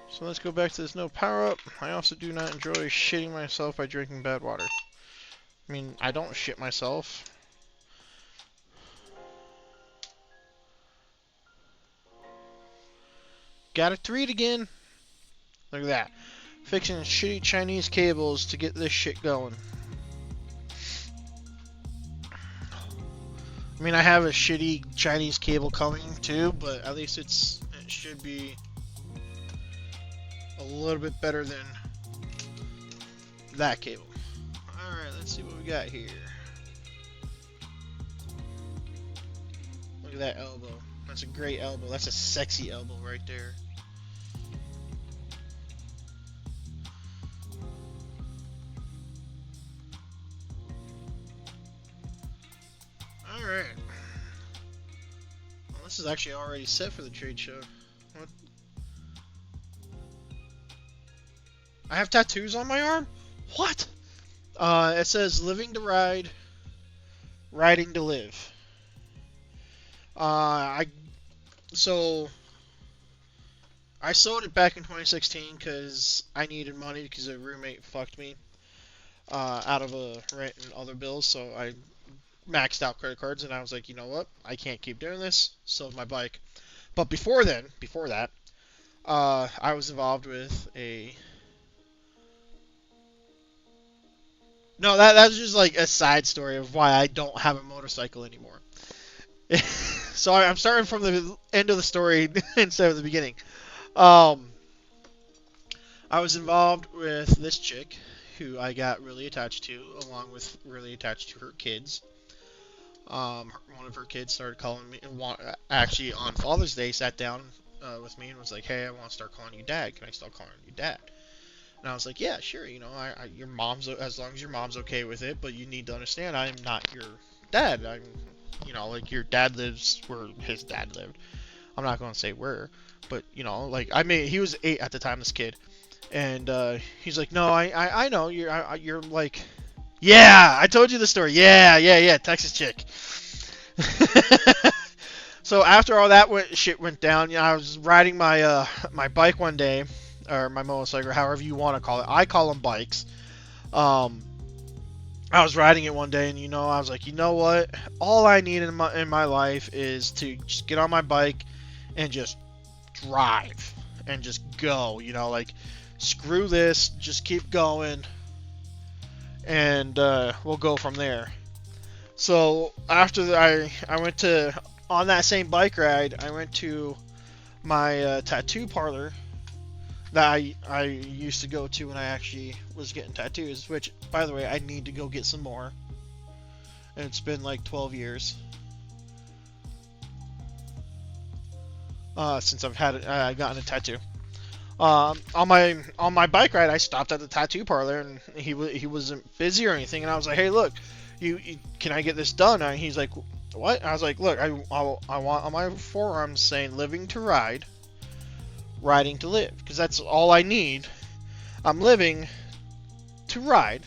So let's go back to this no power up. I also do not enjoy shitting myself by drinking bad water. I mean, I don't shit myself. Got it to read again. Look at that. Fixing shitty Chinese cables to get this shit going. I mean, I have a shitty Chinese cable coming too, but at least it should be a little bit better than that cable. Alright, let's see what we got here. Look at that elbow. That's a great elbow. That's a sexy elbow right there. Alright. Well, this is actually already set for the trade show. What? I have tattoos on my arm? What? It says living to ride, riding to live. So I sold it back in 2016 because I needed money because a roommate fucked me out of a rent and other bills, so I maxed out credit cards, and I was like, you know what? I can't keep doing this. Sold my bike. But before that, I was involved with a... No, that's just like a side story of why I don't have a motorcycle anymore. So I'm starting from the end of the story instead of the beginning. I was involved with this chick who I got really attached to, along with really attached to her kids. One of her kids started calling me, and actually on Father's Day sat down with me and was like, "Hey, I want to start calling you Dad. Can I start calling you Dad?" And I was like, "Yeah, sure. You know, your mom's as long as your mom's okay with it, but you need to understand, I'm not your dad. I'm, you know, like your dad lives where his dad lived. I'm not going to say where, but you know, like I mean, he was 8 at the time, this kid, and he's like, no, I know you're like, yeah, I told you the story. Yeah, Texas chick. So after all that shit went down, you know, I was riding my bike one day, or my motorcycle, however you want to call it. I call them bikes. Um, I was riding it one day, and you know, I was like, you know what? All I need in my life is to just get on my bike and just drive and just go. You know, like screw this, just keep going, and we'll go from there. So after I went to on that same bike ride, I went to my tattoo parlor that I used to go to when I actually was getting tattoos. Which, by the way, I need to go get some more. And it's been like 12 years since I've had gotten a tattoo. On my bike ride, I stopped at the tattoo parlor, and he wasn't busy or anything. And I was like, "Hey, look, you can I get this done?" And he's like, "What?" I was like, "Look, I want on my forearms saying living to ride, riding to live, because that's all I need. I'm living to ride.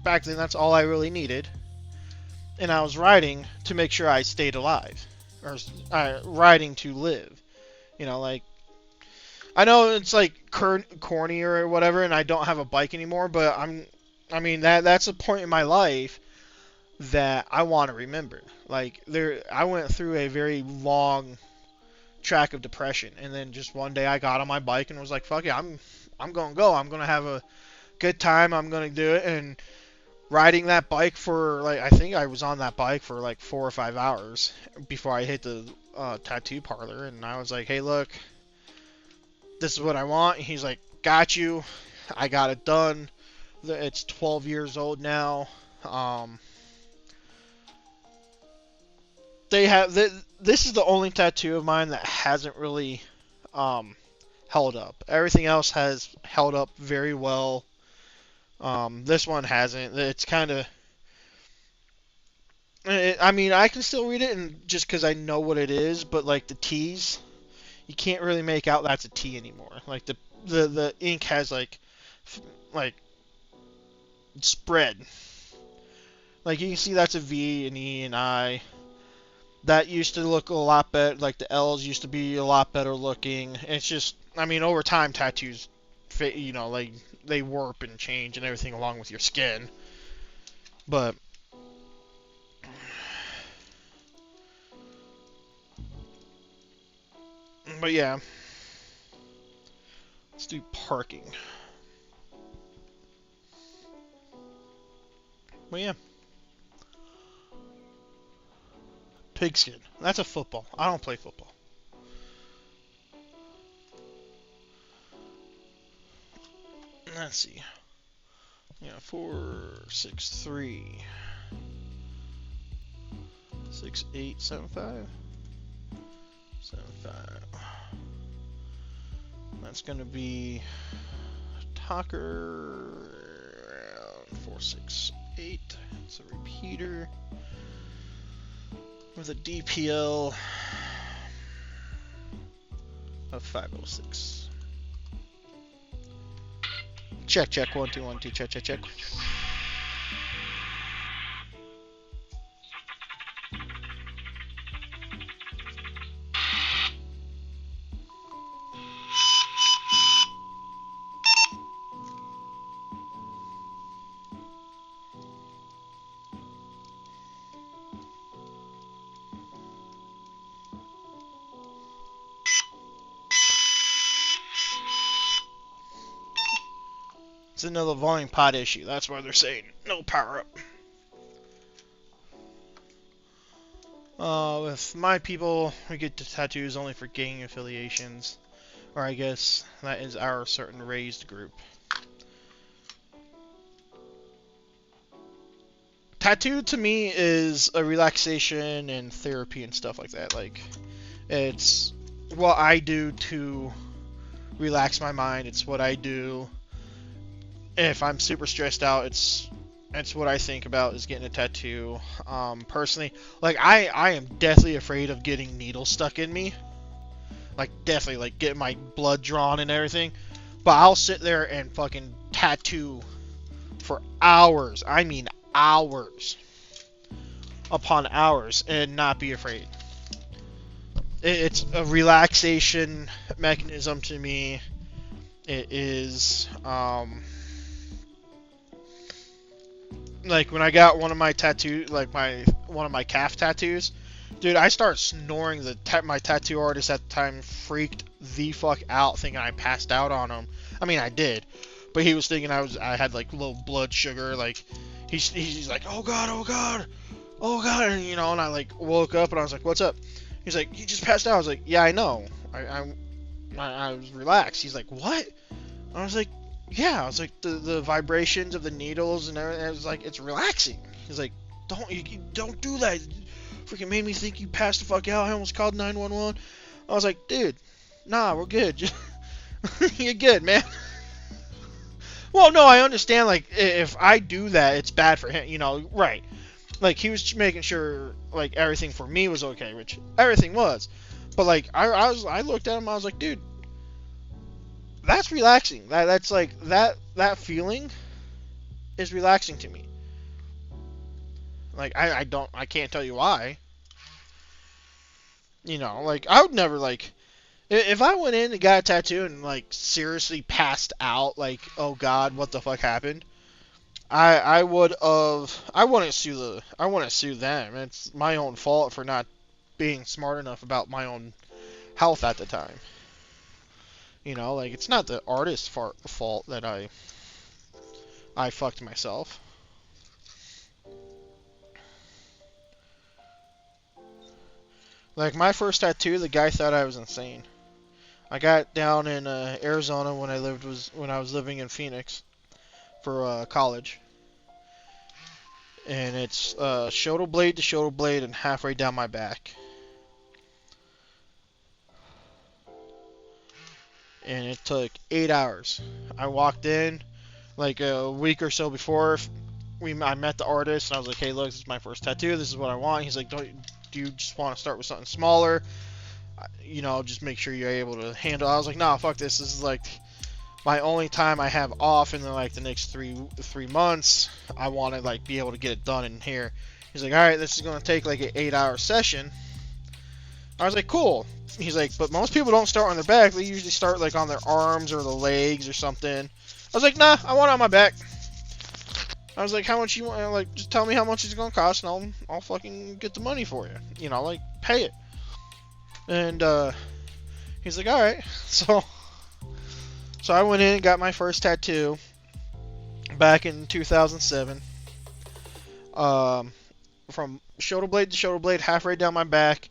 Back then, that's all I really needed, and I was riding to make sure I stayed alive, or riding to live. You know, like." I know it's like corny or whatever, and I don't have a bike anymore, but I mean that's a point in my life that I want to remember. Like I went through a very long track of depression, and then just one day I got on my bike and was like, "Fuck it, I'm gonna go. I'm gonna have a good time. I'm gonna do it." And riding that bike for like I think I was on that bike for like 4 or 5 hours before I hit the tattoo parlor, and I was like, "Hey, look, this is what I want." And he's like, "Got you. I got it done. It's 12 years old now." Um, this is the only tattoo of mine that hasn't really um, held up. Everything else has held up very well. This one hasn't. It's kind of. I mean, I can still read it, and just because I know what it is, but like the T's, you can't really make out that's a T anymore. Like the ink has like spread. Like you can see that's a V, an E, an I. That used to look a lot better. Like the L's used to be a lot better looking. It's just, I mean, over time tattoos, you know, like they warp and change and everything along with your skin. But yeah, let's do parking. But yeah, pigskin. That's a football. I don't play football. Let's see. Yeah, 463687575. That's gonna be Talker 468. It's a repeater with a DPL of 506. Check, check, 1 2 1 2, check, check, check. It's another volume pod issue. That's why they're saying no power up. With my people, we get the tattoos only for gang affiliations. Or I guess that is our certain raised group. tattoo to me is a relaxation and therapy and stuff like that. Like, it's what I do to relax my mind. It's what I do if I'm super stressed out. It's what I think about is getting a tattoo. Personally, like I am deathly afraid of getting needles stuck in me. Like definitely, like getting my blood drawn and everything. But I'll sit there and fucking tattoo for hours. I mean hours upon hours and not be afraid. It's a relaxation mechanism to me. It is, like when I got one of my tattoos, like one of my calf tattoos, dude, I started snoring. My tattoo artist at the time freaked the fuck out, thinking I passed out on him. I mean, I did, but he was thinking I had like low blood sugar. Like he's like, oh god, oh god, oh god, and, you know, and I like woke up and I was like, what's up? He's like, you just passed out. I was like, yeah, I know. I was relaxed. He's like, what? I was like, yeah. I was like, the vibrations of the needles and everything. I was like, it's relaxing. He's like, don't do that. Freaking made me think you passed the fuck out. I almost called 911. I was like, dude, nah, we're good. You're good, man. Well, no, I understand. Like, if I do that, it's bad for him. You know, right? Like, he was making sure like everything for me was okay, which everything was. But like, I looked at him. I was like, dude, that's relaxing. That's like that feeling is relaxing to me. Like, I can't tell you why. You know, like, I would never, like, if I went in and got a tattoo and, like, seriously passed out, like, oh god, what the fuck happened? I wouldn't sue them. It's my own fault for not being smart enough about my own health at the time. You know, like, it's not the artist's fault that I fucked myself. Like, my first tattoo, the guy thought I was insane. I got down in Arizona when I was living in Phoenix for college, and it's shoulder blade to shoulder blade and halfway down my back. And it took 8 hours. I walked in like a week or so before I met the artist, and I was like, hey, look, this is my first tattoo. This is what I want. He's like, do you just want to start with something smaller? You know, just make sure you're able to handle. I was like, nah, fuck this. This is like my only time I have off in the next three months. I want to like be able to get it done in here. He's like, all right, this is gonna take like an 8-hour session. I was like, cool. He's like, but most people don't start on their back. They usually start like on their arms or the legs or something. I was like, nah, I want it on my back. I was like, how much you want? Like, just tell me how much it's gonna cost, and I'll fucking get the money for you. You know, like, pay it. And he's like, all right. So I went in and got my first tattoo back in 2007. From shoulder blade to shoulder blade, halfway down my back.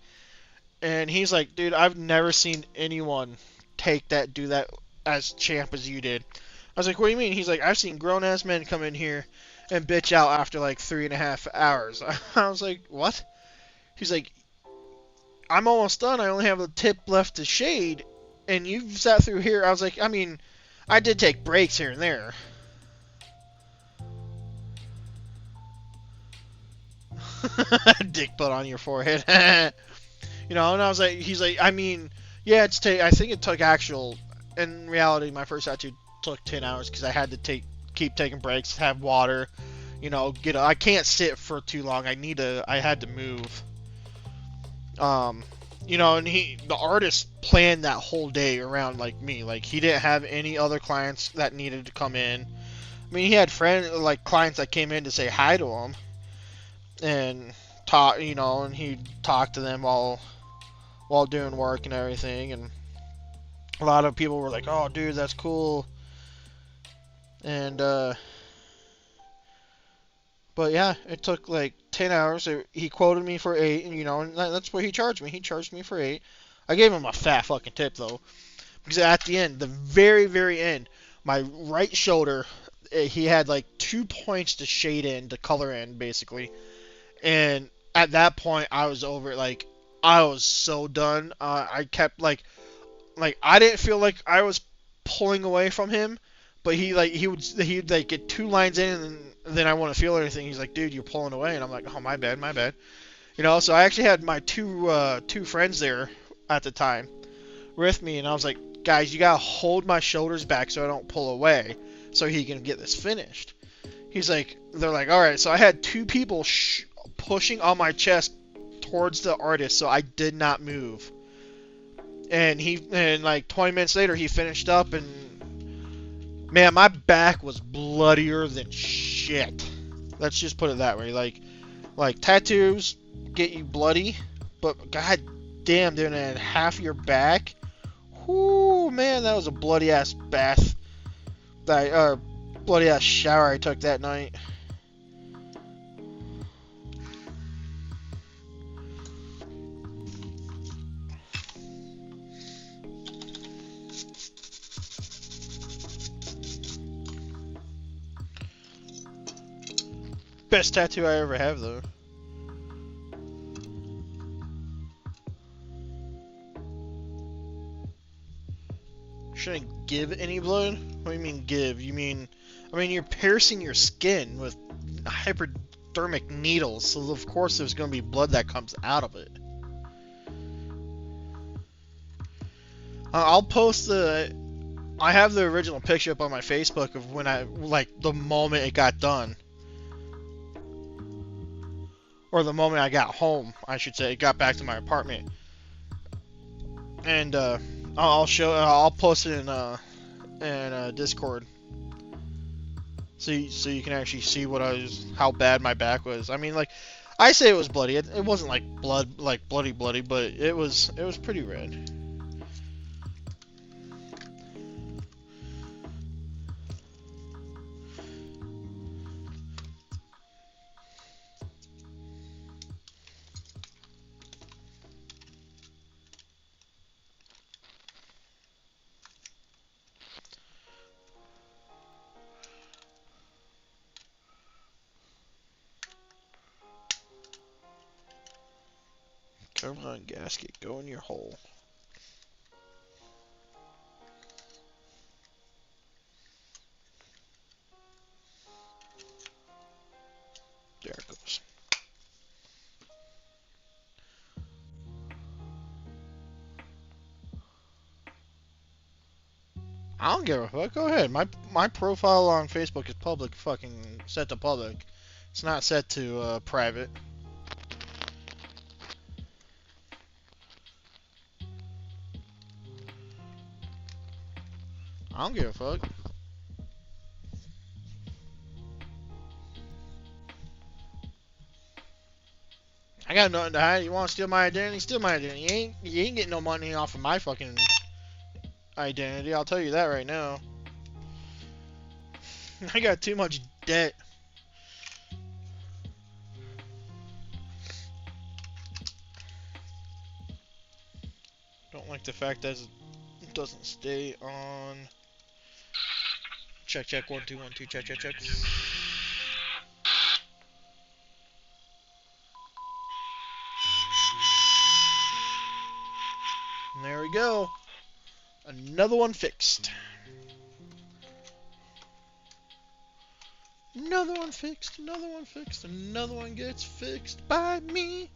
And he's like, dude, I've never seen anyone do that as champ as you did. I was like, what do you mean? He's like, I've seen grown-ass men come in here and bitch out after like 3.5 hours. I was like, what? He's like, I'm almost done. I only have a tip left to shade, and you've sat through here. I was like, I mean, I did take breaks here and there. Dick butt on your forehead. You know, and I was like, he's like, I mean, yeah, I think it took in reality, my first tattoo took 10 hours because I had to keep taking breaks, have water, you know, I can't sit for too long. I had to move. You know, and the artist planned that whole day around like me. Like, he didn't have any other clients that needed to come in. I mean, he had clients that came in to say hi to him and talk, you know, and he'd talk to them while doing work and everything. And a lot of people were like, oh, dude, that's cool. And, but yeah, it took like 10 hours. He quoted me for 8, and you know, and that's what he charged me. He charged me for 8. I gave him a fat fucking tip though, because at the end, the very, very end, my right shoulder, he had like 2 points to shade in, to color in, basically. And at that point, I was over it. Like, I was so done. I kept like I didn't feel like I was pulling away from him, but he'd like get 2 lines in, and then I wouldn't feel anything. He's like, dude, you're pulling away, and I'm like, oh, my bad, my bad. You know, so I actually had my two friends there at the time with me, and I was like, guys, you gotta hold my shoulders back so I don't pull away, so he can get this finished. They're like, all right. So I had two people pushing on my chest towards the artist, so I did not move. And like 20 minutes later, he finished up, and man, my back was bloodier than shit. Let's just put it that way. Like tattoos get you bloody, but god damn, dude, and half your back. Whoo, man, that was a bloody ass bath. Bloody ass shower I took that night. Best tattoo I ever have, though. Shouldn't give any blood? What do you mean give? I mean, you're piercing your skin with hypodermic needles, so of course there's going to be blood that comes out of it. I'll post I have the original picture up on my Facebook of when the moment it got done. Or the moment I got home, I should say, got back to my apartment. And, I'll post it in Discord. So you can actually see how bad my back was. I mean, like, I say it was bloody. It wasn't like blood, like bloody, but it was pretty red. Come on, gasket, go in your hole. There it goes. I don't give a fuck. Go ahead. My profile on Facebook is public. Fucking set to public. It's not set to private. I don't give a fuck. I got nothing to hide. You want to steal my identity? Steal my identity. You ain't getting no money off of my fucking identity. I'll tell you that right now. I got too much debt. Don't like the fact that it doesn't stay on. Check, check, 1 2 1 2. Check, check, check. And there we go. Another one fixed. Another one fixed. Another one fixed. Another one gets fixed by me.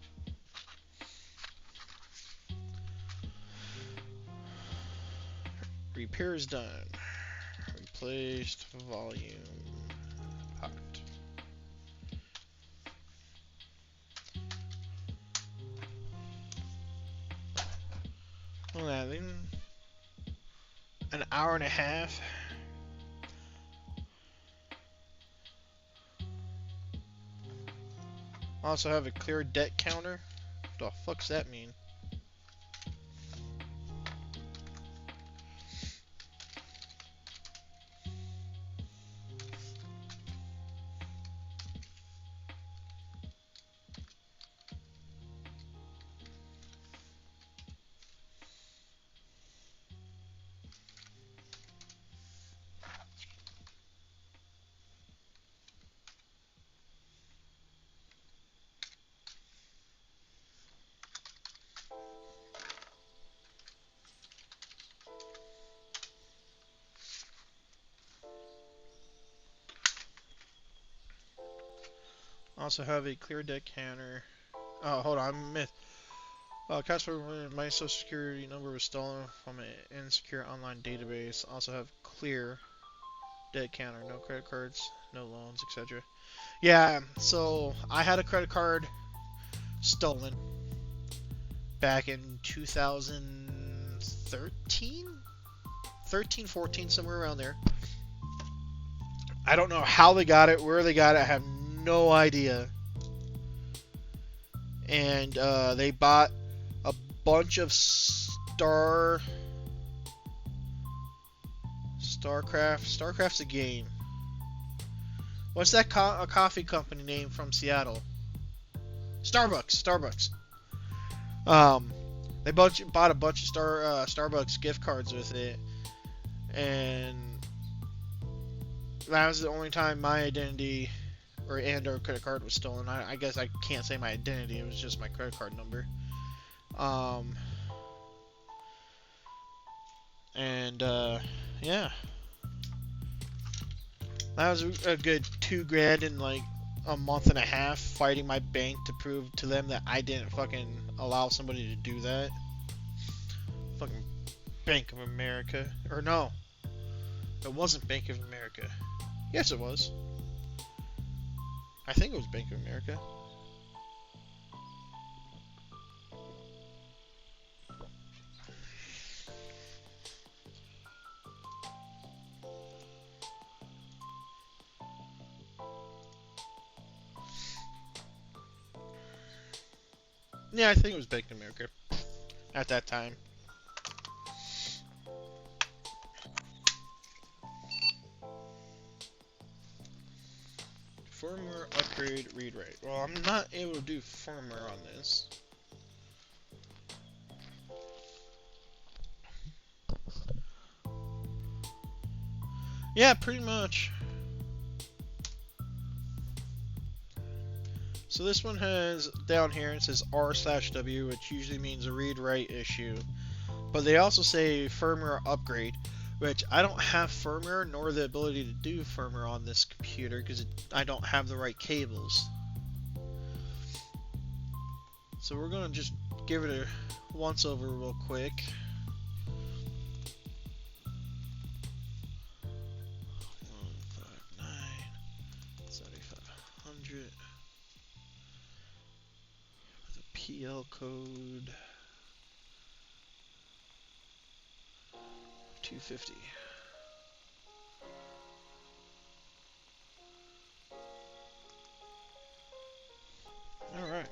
Repairs done. Replaced volume pot. Well, that in an hour and a half. Also have a clear debt counter. What the fuck's that mean? Also have a clear decanter. Oh, hold on, I'm myth. Customer, my social security number was stolen from an insecure online database. Also have clear decanter, no credit cards, no loans, etc. Yeah, so I had a credit card stolen back in 2013? 13, 14, somewhere around there. I don't know how they got it, where they got it, I have no idea. And they bought a bunch of StarCraft's a game. What's that a coffee company name from Seattle? Starbucks. They bought a bunch of Starbucks gift cards with it, and that was the only time my identity or credit card was stolen. I guess I can't say my identity; it was just my credit card number. Yeah, that was a good $2,000 in like a month and a half fighting my bank to prove to them that I didn't fucking allow somebody to do that. Fucking Bank of America. Or no. It wasn't Bank of America. Yes, it was. I think it was Bank of America. Yeah, I think it was Bank of America at that time. Firmware upgrade read write. Well, I'm not able to do firmware on this. Yeah, pretty much. So this one has down here, it says R/W, which usually means a read-write issue. But they also say firmware upgrade, which I don't have firmware nor the ability to do firmware on this computer because I don't have the right cables. So we're going to just give it a once over real quick. PL code 250. Alright.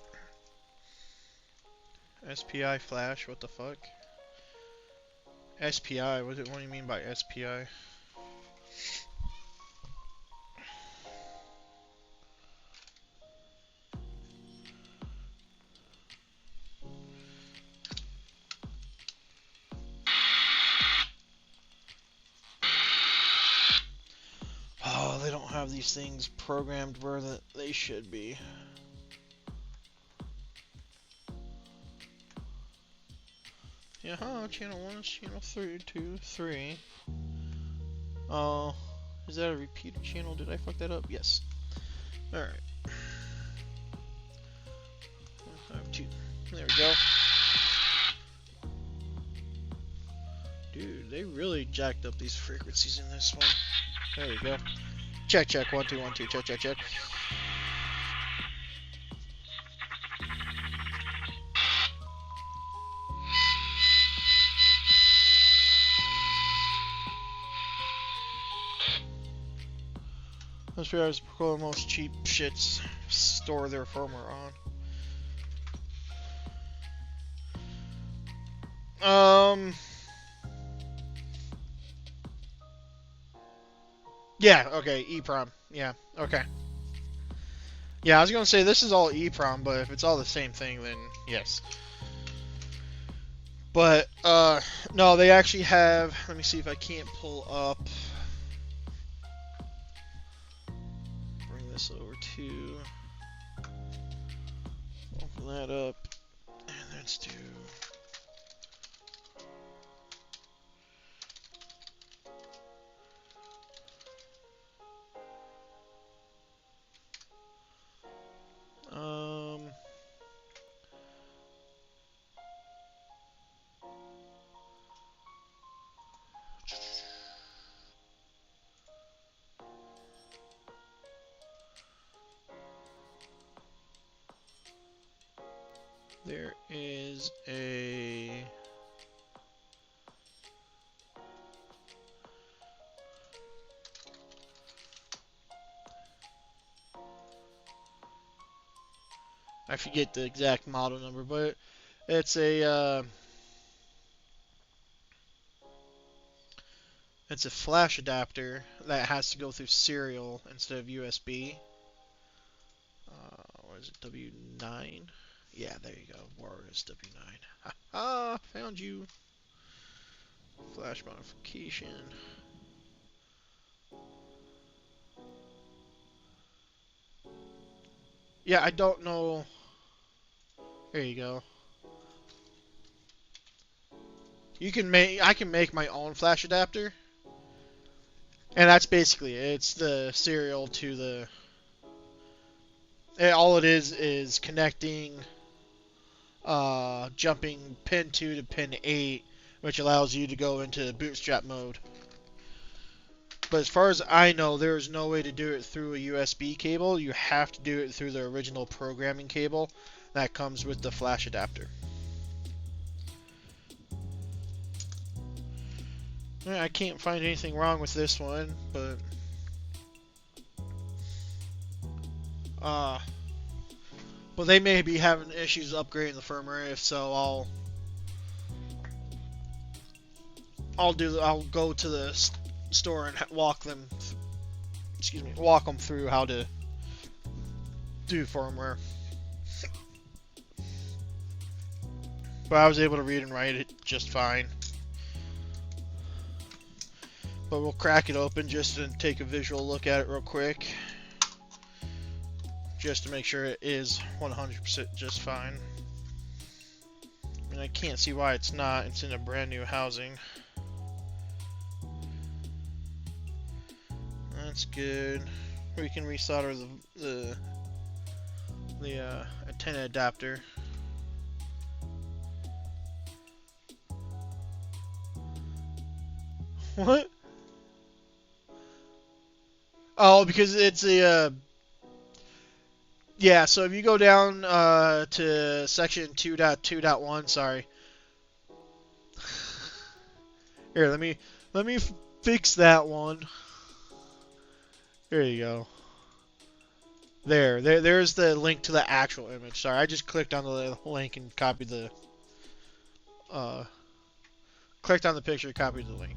SPI flash, what the fuck? SPI, what do you mean by SPI? Oh, they don't have these things programmed where they should be. Yeah, channel 1 is channel 3. Oh, is that a repeater channel? Did I fuck that up? Yes. Alright. 2. There we go. Dude, they really jacked up these frequencies in this one. There we go. Check, 1, 2, 1, 2, check. That's where I was calling most cheap shits store their firmware on. Yeah, okay, EEPROM. Yeah, okay. Yeah, I was gonna say this is all EEPROM, but if it's all the same thing, then yes. But, no, they actually have, let me see if I can't pull up. Bring this over to, open that up, and then let's do. There is a. I forget the exact model number, but it's a it's a flash adapter that has to go through serial instead of USB. What is it? W9? Yeah, there you go. Warriors W9. Ha! Found you. Flash modification. Yeah, I don't know. There you go. You can make. I can make my own flash adapter, and that's basically it. It's the serial to the. All it is connecting, jumping pin 2 to pin 8, which allows you to go into bootstrap mode. But as far as I know, there is no way to do it through a USB cable. You have to do it through the original programming cable that comes with the flash adapter. I can't find anything wrong with this one, but but they may be having issues upgrading the firmware. If so, I'll go to the store and walk them through how to do firmware. But I was able to read and write it just fine. But we'll crack it open just to take a visual look at it real quick, just to make sure it is 100% just fine. And I can't see why it's not. It's in a brand new housing. That's good. We can resolder the antenna adapter. What? Oh, because it's a yeah. So if you go down to section 2.2.1, sorry. Here, let me fix that one. There you go. There's the link to the actual image. Sorry, I just clicked on the link and copied the clicked on the picture, copied the link.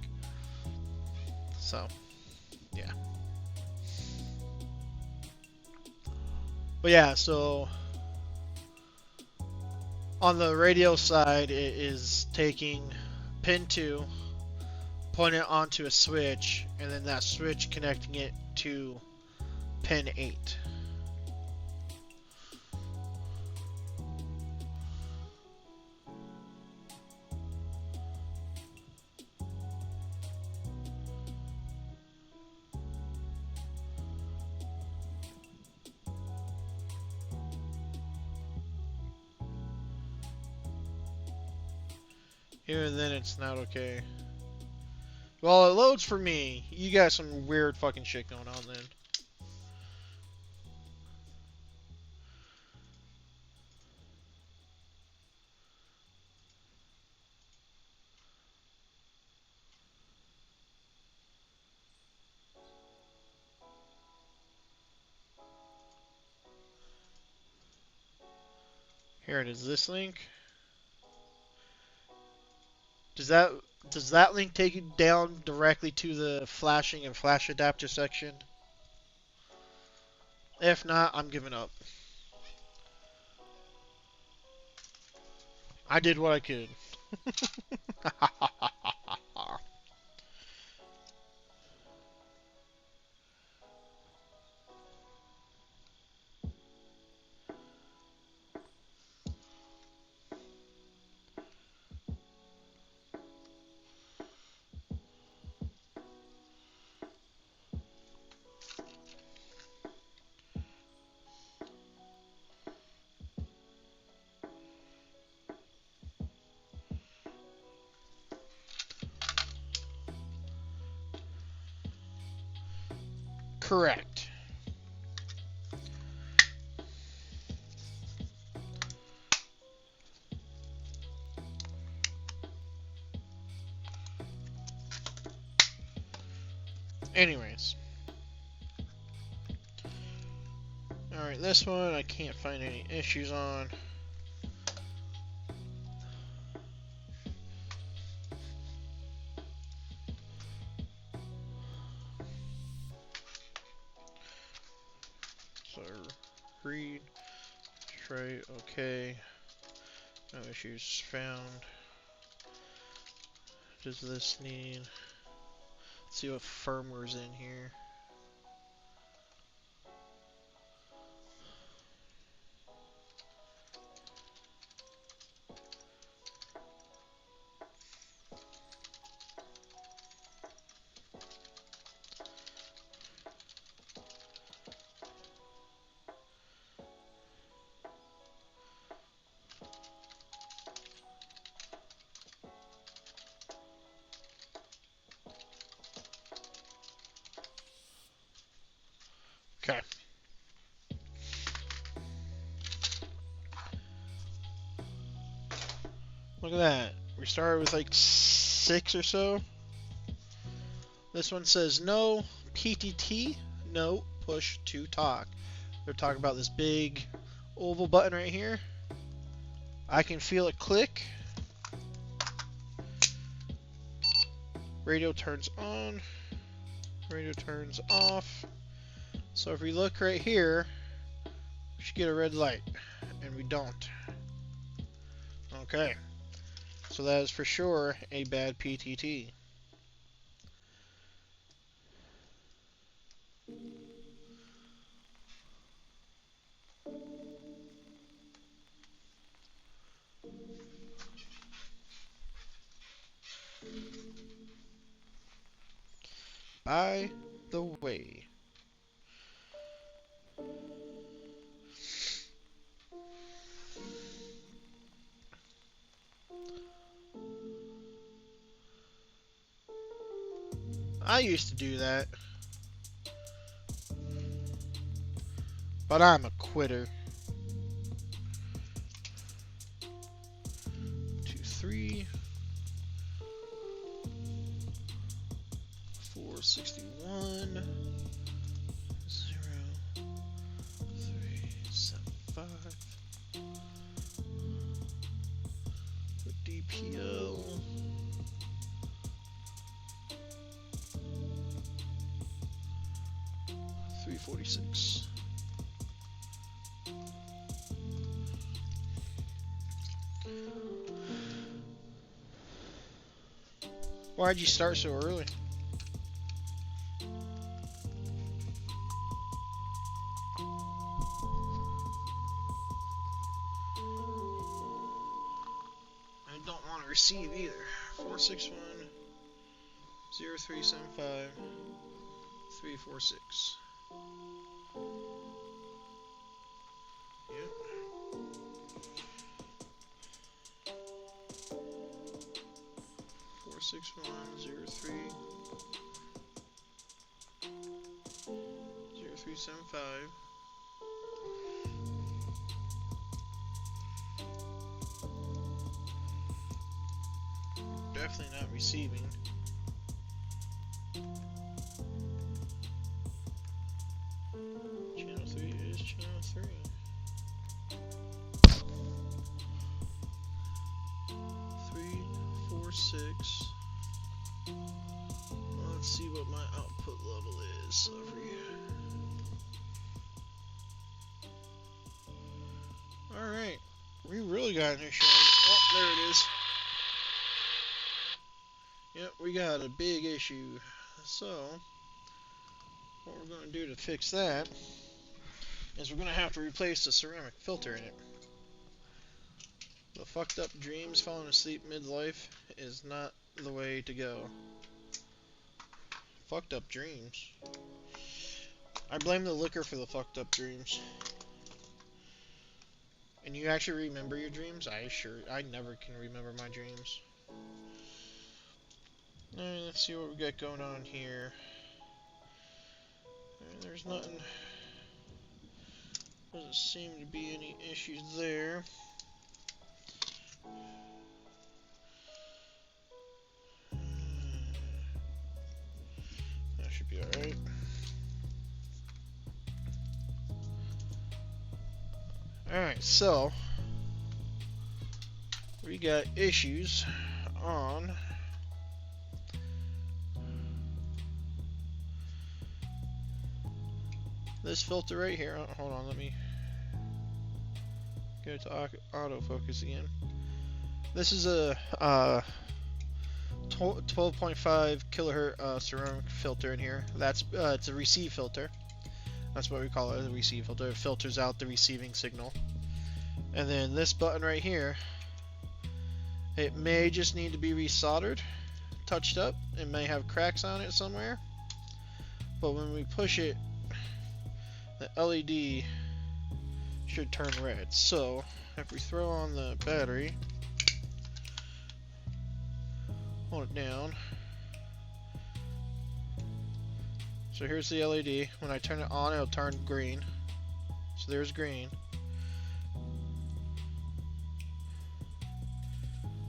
So, yeah. But yeah, so on the radio side, it is taking pin 2, putting it onto a switch, and then that switch connecting it to pin 8. Even then, it's not okay. Well, it loads for me. You got some weird fucking shit going on then. Here it is. This link. Does that link take you down directly to the flashing and flash adapter section? If not, I'm giving up. I did what I could. correct. Anyways. Alright, this one I can't find any issues on. So, read, try, okay. No issues found. Does this need... Let's see what firmware's in here. Okay. Look at that. We started with like 6 or so. This one says no PTT, no push to talk. They're talking about this big oval button right here. I can feel it click. Radio turns on. Radio turns off. So if we look right here, we should get a red light. And we don't. Okay. So that is for sure a bad PTT. By the way, I used to do that, but I'm a quitter. 2, 3, 461, 0, 3, 7, 5. Put DPL. 346. Why'd you start so early? I don't want to receive either. 461 0375 346. Yep. 46103 0375. Definitely not receiving. Channel 3 is channel 3. 346. Let's see what my output level is over here. Alright. We really got an issue. Oh, there it is. Yep, we got a big issue. So, what we're going to do to fix that is we're going to have to replace the ceramic filter in it. The fucked up dreams falling asleep midlife is not the way to go. Fucked up dreams. I blame the liquor for the fucked up dreams. And you actually remember your dreams? I never can remember my dreams. Alright, let's see what we got going on here. And there's nothing, doesn't seem to be any issues there. That should be alright. Alright, so we got issues on this filter right here. Oh, hold on, let me go to autofocus again. This is a 12.5 kilohertz ceramic filter in here. That's it's a receive filter. That's what we call it, a receive filter. It filters out the receiving signal. And then this button right here, it may just need to be resoldered, touched up. It may have cracks on it somewhere. But when we push it, the LED should turn red. So if we throw on the battery, hold it down. So here's the LED. When I turn it on, it'll turn green. So there's green.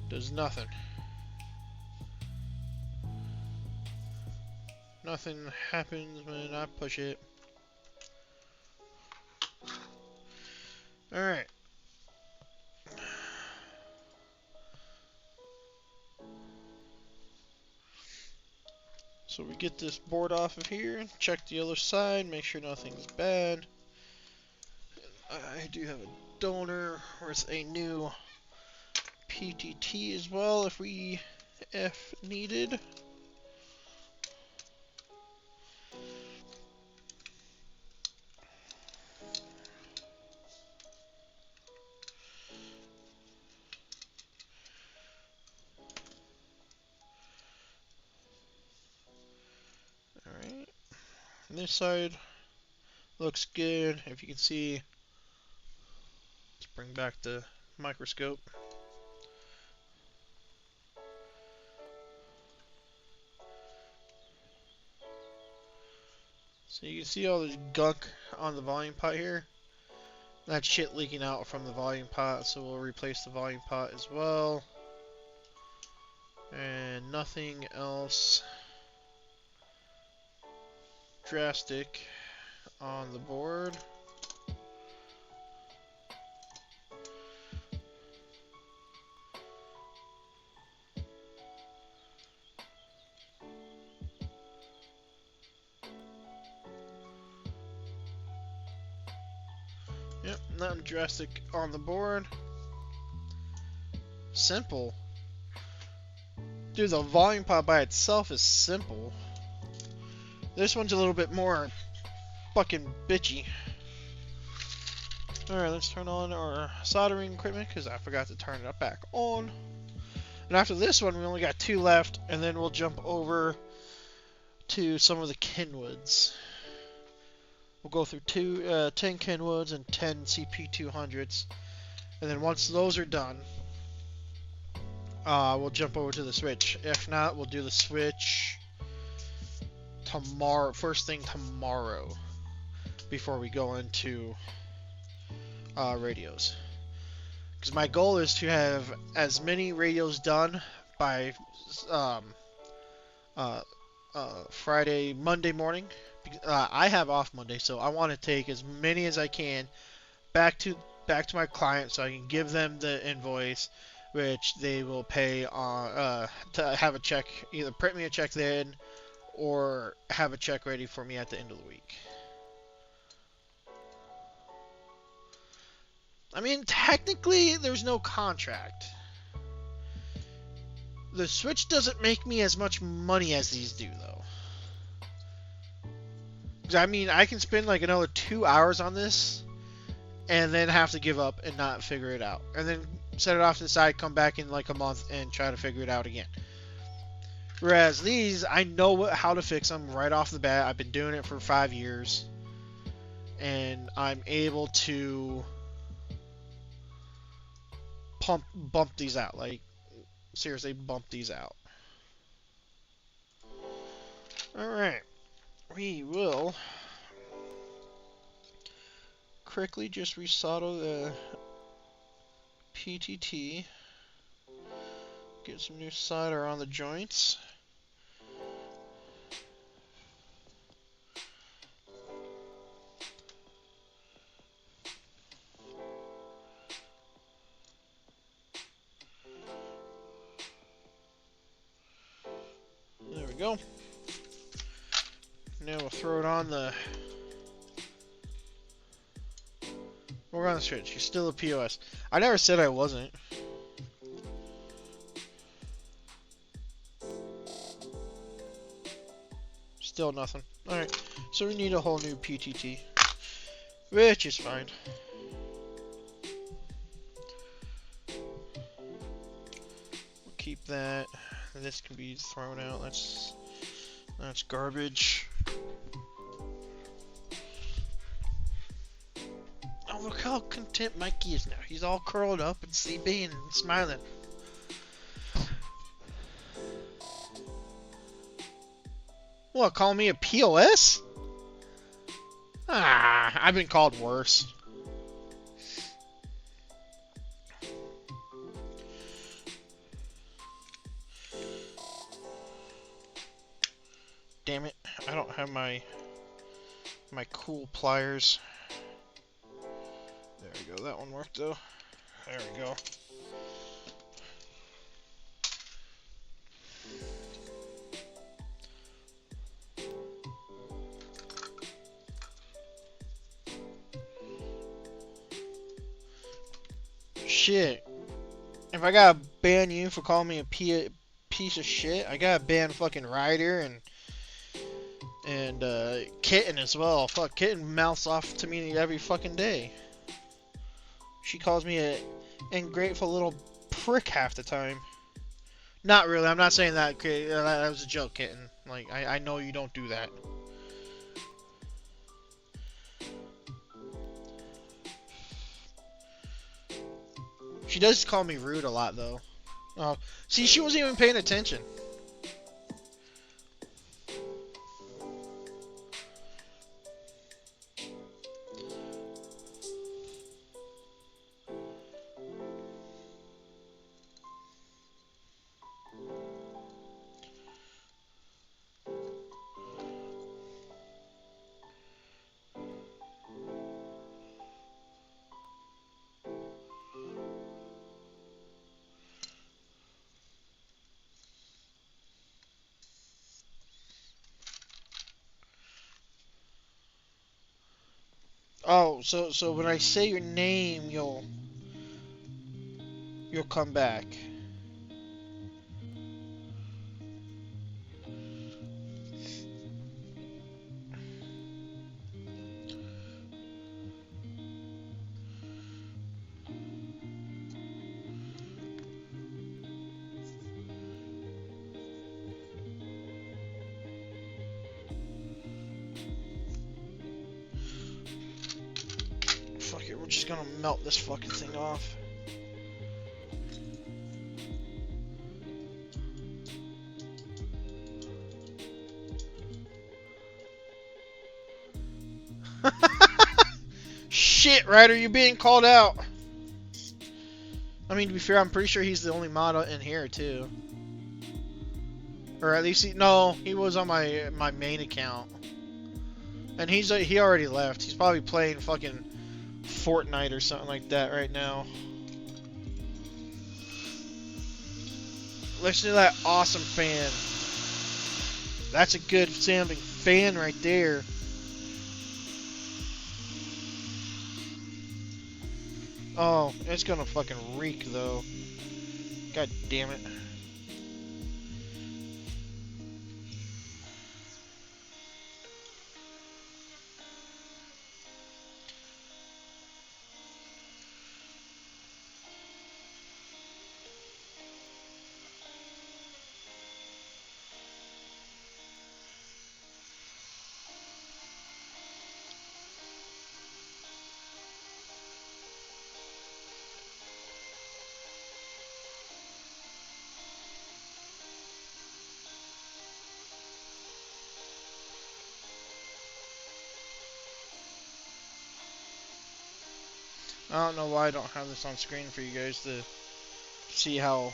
Does nothing. Nothing happens when I push it. Alright. So we get this board off of here, check the other side, make sure nothing's bad. I do have a donor with a new PTT as well if needed. Alright. This side looks good. If you can see, let's bring back the microscope. So you can see all this gunk on the volume pot here. That shit leaking out from the volume pot, so we'll replace the volume pot as well. And nothing else drastic on the board. Yep, nothing drastic on the board. Simple. Dude, the volume pot by itself is simple. This one's a little bit more fucking bitchy. Alright, let's turn on our soldering equipment because I forgot to turn it back on. And after this one, we only got 2 left, and then we'll jump over to some of the Kenwoods. We'll go through 10 Kenwoods and 10 CP200s. And then once those are done, we'll jump over to the Switch. If not, we'll do the Switch tomorrow, first thing tomorrow, before we go into radios. Because my goal is to have as many radios done by Monday morning. I have off Monday, so I want to take as many as I can back to my client so I can give them the invoice, which they will pay on to have a check, either print me a check then or have a check ready for me at the end of the week. I mean, technically, there's no contract. The Switch doesn't make me as much money as these do, though. I mean, I can spend like another 2 hours on this and then have to give up and not figure it out. And then set it off to the side, come back in like a month and try to figure it out again. Whereas these, I know how to fix them right off the bat. I've been doing it for 5 years. And I'm able to bump these out. Like, seriously, bump these out. Alright. We will quickly just resolder the PTT. Get some new solder on the joints. There we go. Now we'll throw it on the... We're on the switch. You're still a POS. I never said I wasn't. Still nothing. Alright, so we need a whole new PTT. Which is fine. We'll keep that. This can be thrown out. That's garbage. Oh, look how content Mikey is now. He's all curled up and sleepy and smiling. What, call me a POS? Ah, I've been called worse. Damn it, I don't have my cool pliers. There we go, that one worked though. There we go. Shit. If I gotta ban you for calling me a piece of shit, I gotta ban fucking Ryder and Kitten as well. Fuck, Kitten mouths off to me every fucking day. She calls me a ungrateful little prick half the time. Not really, I'm not saying that. Okay, that was a joke, Kitten. Like, I know you don't do that. She does call me rude a lot, though. Oh, see, she wasn't even paying attention. Oh, so when I say your name, you'll come back. Fuck it, we're just gonna melt this fucking thing off. Shit, Ryder, you're being called out. I mean, to be fair, I'm pretty sure he's the only mod in here too. Or at least he was on my main account. And he already left. He's probably playing fucking Fortnite or something like that right now. Listen to that awesome fan. That's a good sounding fan right there. Oh, it's gonna fucking reek though. God damn it. I don't know why I don't have this on screen for you guys to see how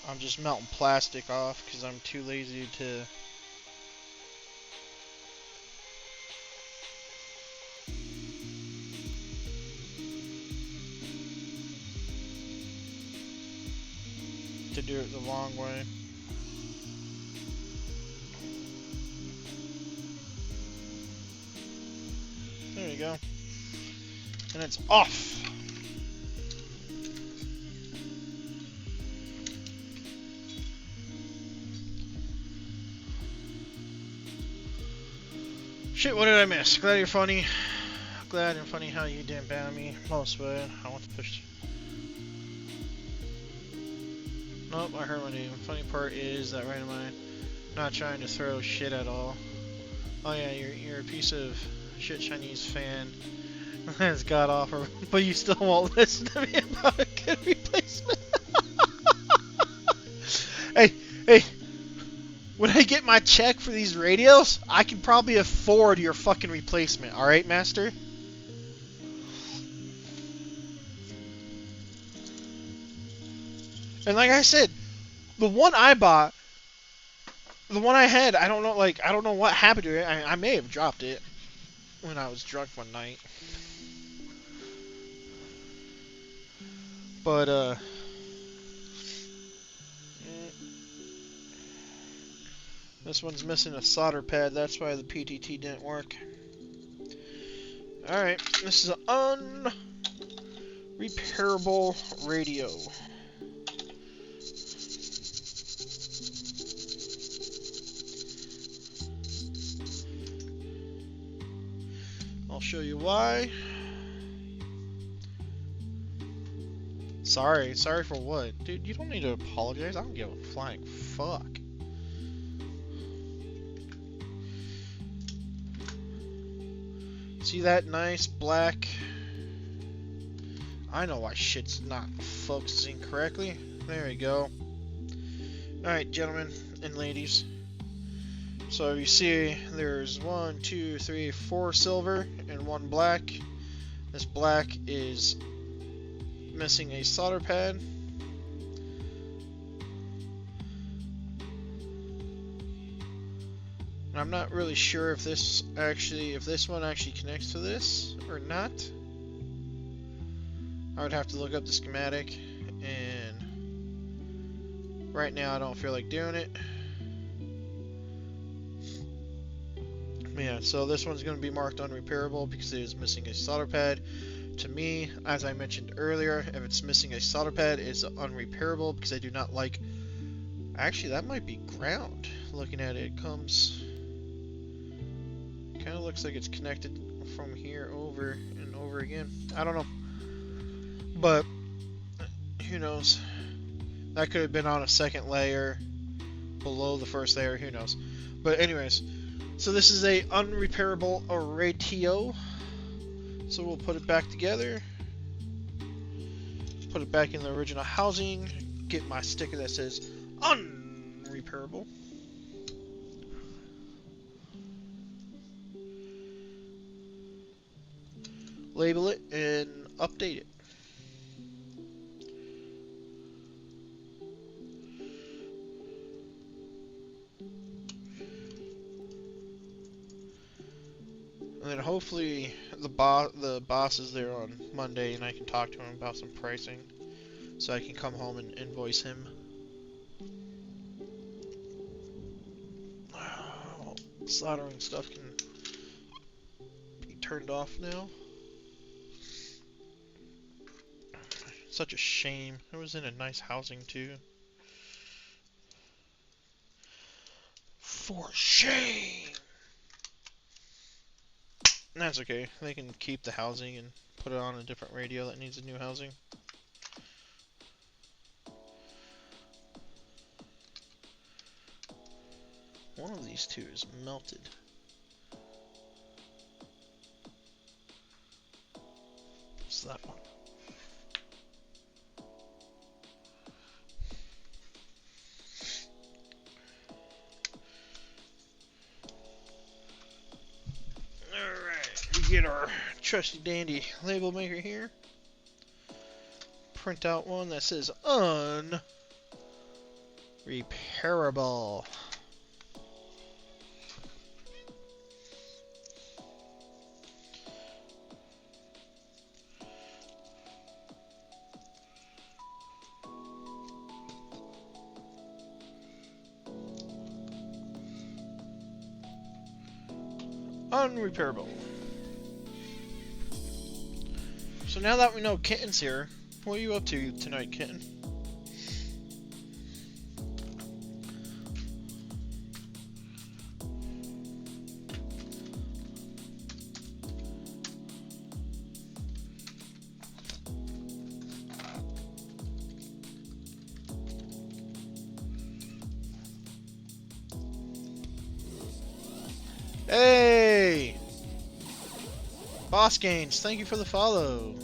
I'm just melting plastic off because I'm too lazy to do it the long way. There you go. And it's off. Shit, what did I miss? Glad you're funny. Glad and funny how you didn't ban me. Most bad. I want to push. Nope, I heard what you. Funny part is that right am I not trying to throw shit at all. Oh yeah, you're a piece of shit Chinese fan. That's god awful, but you still won't listen to me about a good replacement. hey, when I get my check for these radios, I can probably afford your fucking replacement, alright, master? And like I said, the one I bought, the one I had, I don't know what happened to it. I may have dropped it when I was drunk one night. But, this one's missing a solder pad. That's why the PTT didn't work. Alright, this is an unrepairable radio. I'll show you why. Sorry for what? Dude, you don't need to apologize. I don't give a flying fuck. See that nice black? I know why shit's not focusing correctly. There we go. Alright, gentlemen and ladies. So you see there's 1, 2, 3, 4 silver and 1 black. This black is missing a solder pad. And I'm not really sure if this one actually connects to this or not. I would have to look up the schematic, and right now I don't feel like doing it. Yeah, so this one's going to be marked unrepairable because it is missing a solder pad. To me, as I mentioned earlier, if it's missing a solder pad, it's unrepairable because I do not like... Actually, that might be ground. Looking at it, it comes... Kind of looks like it's connected from here over and over again. I don't know. But, who knows? That could have been on a second layer below the first layer, who knows. But anyways, so this is a unrepairable radio. So we'll put it back together. Put it back in the original housing. Get my sticker that says unrepairable. Label it and update it. And then hopefully the boss is there on Monday and I can talk to him about some pricing so I can come home and invoice him. Soldering stuff can be turned off now. Such a shame. It was in a nice housing too. For shame! That's okay. They can keep the housing and put it on a different radio that needs a new housing. One of these two is melted. What's that one? get our trusty dandy label maker here. Print out one that says unrepairable. Unrepairable. So now that we know Kitten's here, what are you up to tonight, Kitten? Hey! Boss Gains, thank you for the follow.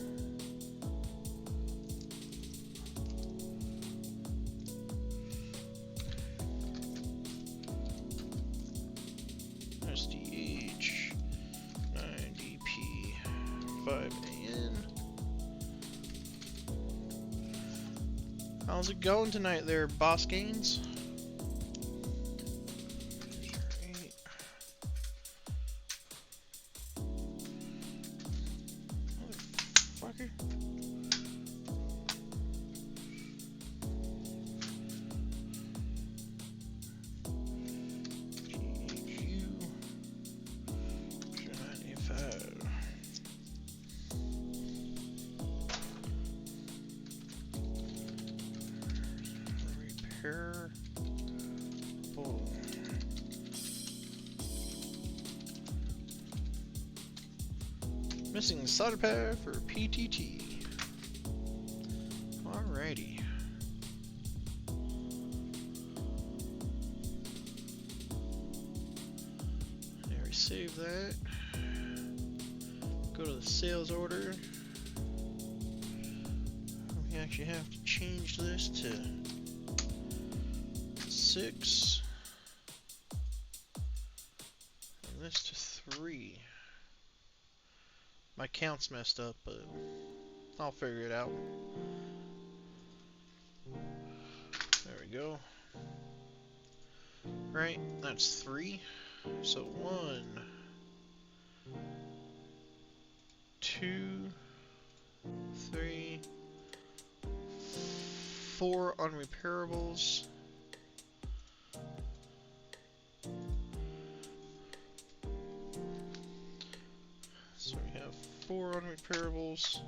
SDH 9DP 5AN. How's it going tonight there, Boss Gains? Missing solder pad for PTT. Alrighty. There, we save that. Go to the sales order. We actually have to change this to 6 and this to 3. My count's messed up, but I'll figure it out. There we go. Right, that's 3. So 1, 2, 3, 4 unrepairables. So we have 4 unrepairables.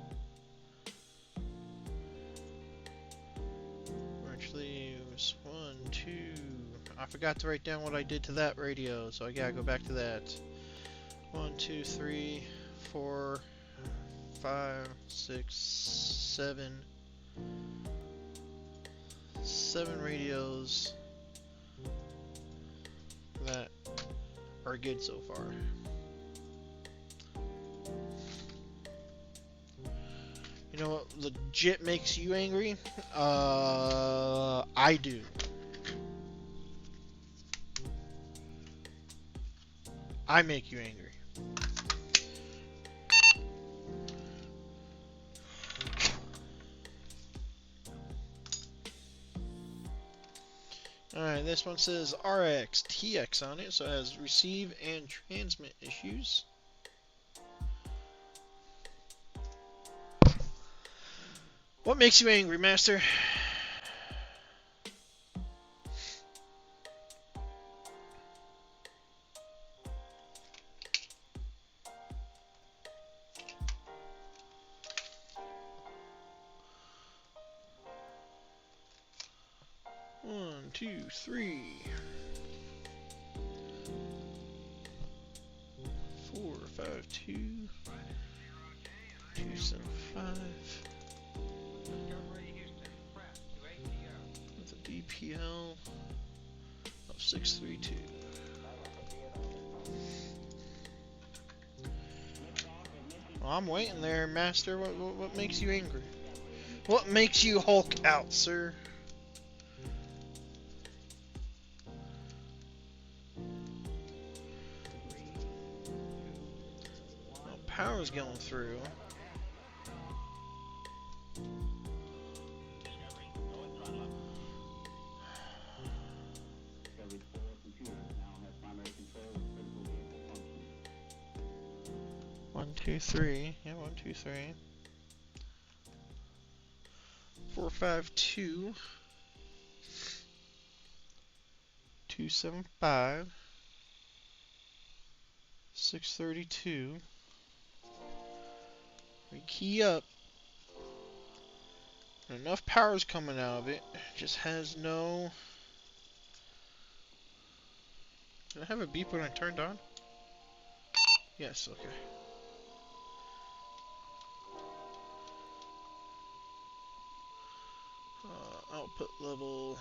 Actually, it was 1, 2. I forgot to write down what I did to that radio, so I gotta go back to that. 1, 2, 3, 4, 5, 6, 7. 7 radios that are good so far. You know what legit makes you angry? I do. I make you angry. Alright, this one says RX TX on it, so it has receive and transmit issues. What makes you angry, Master? One, 2, 3, 4, 5, 2, 2, 7, 5. With a DPL of 632. Well, I'm waiting there, Master. What makes you angry? What makes you Hulk out, sir? power's going through. One, two, three. Yeah, 1, 2, 3. 4, 5, 2. 2, 7, 5. 632. We key up. Enough power's coming out of it. Just has no. Did I have a beep when I turned on? Yes, okay. Output level.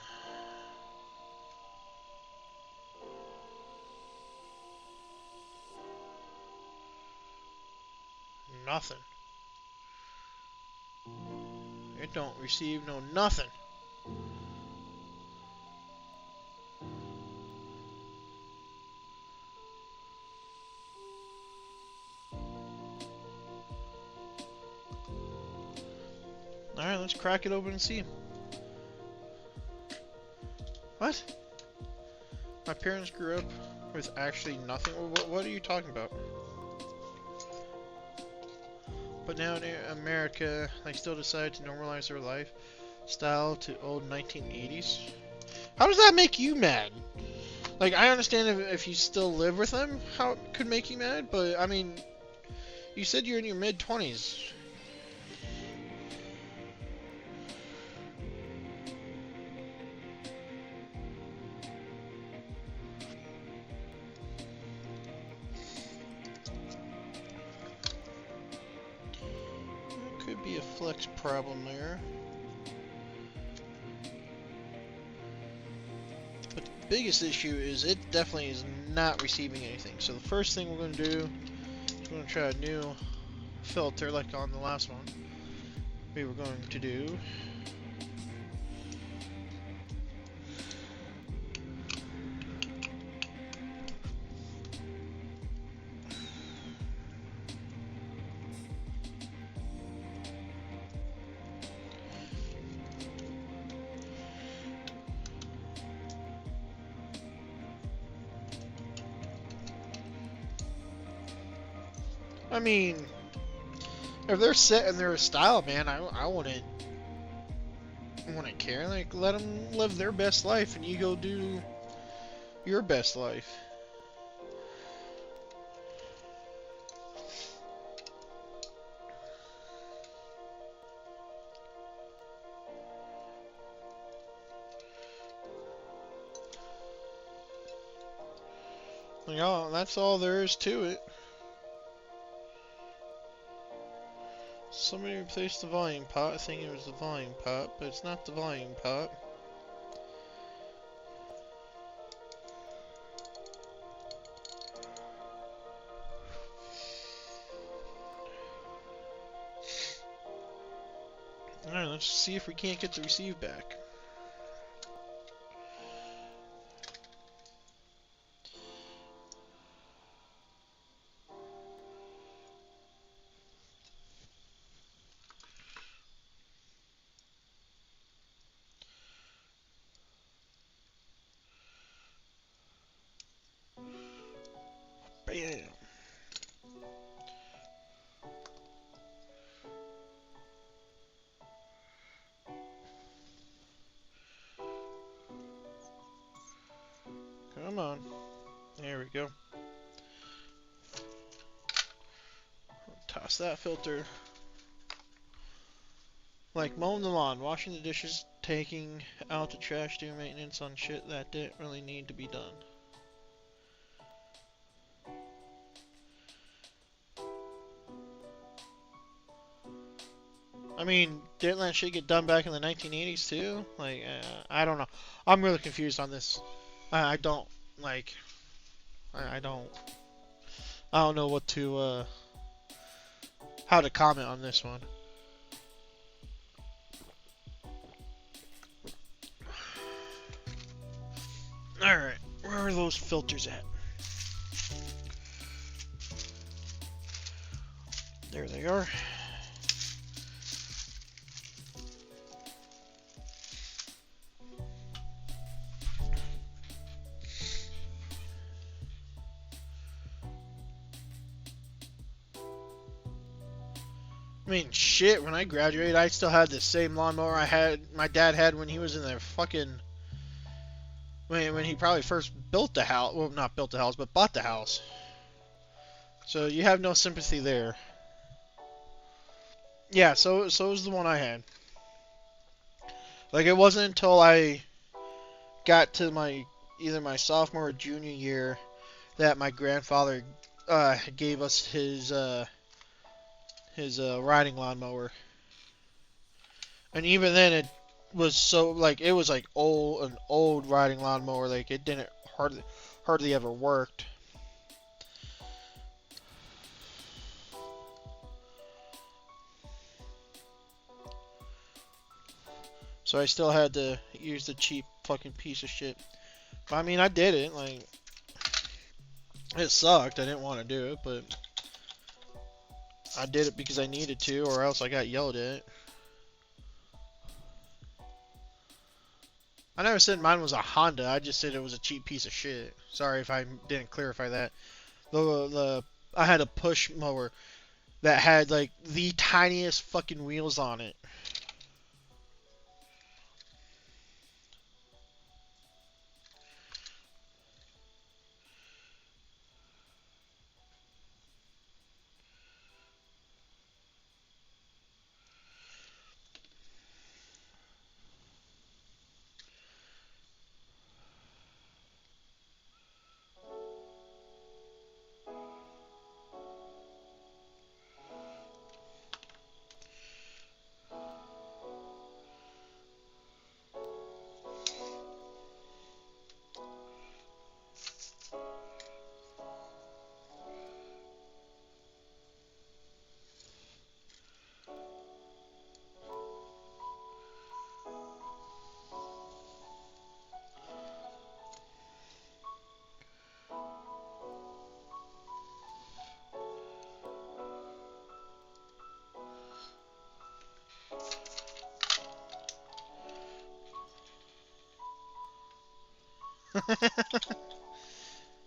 Nothing. It don't receive no nothing. Alright, let's crack it open and see. What? My parents grew up with actually nothing? What are you talking about? But now in America, they still decide to normalize their lifestyle to old 1980s. How does that make you mad? Like, I understand if you still live with them, how it could make you mad, but I mean, you said you're in your mid-20s. Could be a flex problem there. But the biggest issue is it definitely is not receiving anything. So the first thing we're going to do is we're going to try a new filter like on the last one. We were going to do I mean, if they're set in their style, man, I wouldn't care. Like, let them live their best life, and you go do your best life. Like, oh, that's all there is to it. Somebody replaced the volume pot. I think it was the volume pot, but it's not the volume pot. Alright, let's see if we can't get the receive back. Bam! Come on. There we go. Toss that filter. Like mowing the lawn, washing the dishes, taking out the trash, doing maintenance on shit that didn't really need to be done. I mean, didn't that shit get done back in the 1980s too? Like, I don't know. I'm really confused on this. I don't, like, I don't know what to, how to comment on this one. Alright, where are those filters at? There they are. I mean, shit, when I graduated, I still had the same lawnmower my dad had when he was in the fucking, when he probably first built the house. Well, not built the house, but bought the house. So you have no sympathy there. Yeah, so was the one I had. Like, it wasn't until I got to either my sophomore or junior year that my grandfather gave us his riding lawnmower. And even then, it was so, like, it was like an old riding lawnmower. Like, it didn't hardly ever worked. So I still had to use the cheap fucking piece of shit. But I mean, I did it. Like, it sucked. I didn't want to do it, but I did it because I needed to, or else I got yelled at. I never said mine was a Honda. I just said it was a cheap piece of shit. Sorry if I didn't clarify that. I had a push mower that had like the tiniest fucking wheels on it.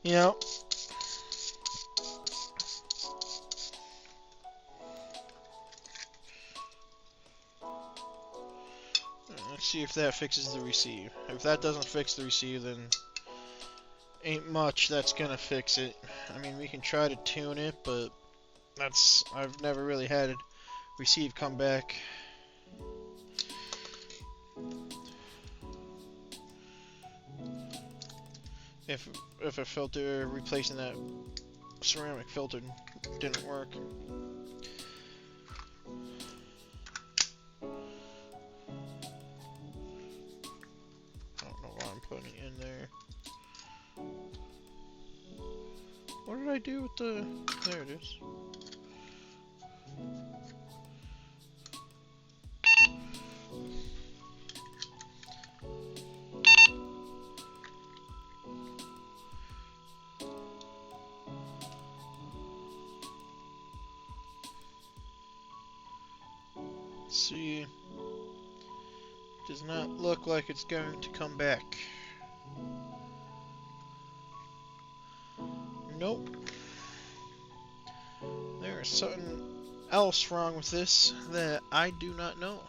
You know, let's see if that fixes the receive. If that doesn't fix the receive, then ain't much that's gonna fix it. I mean, we can try to tune it, but I've never really had it receive come back. If a filter replacing that ceramic filter didn't work. I don't know why I'm putting it in there. What did I do with the... There it is. See, does not look like it's going to come back. Nope. There is something else wrong with this that I do not know.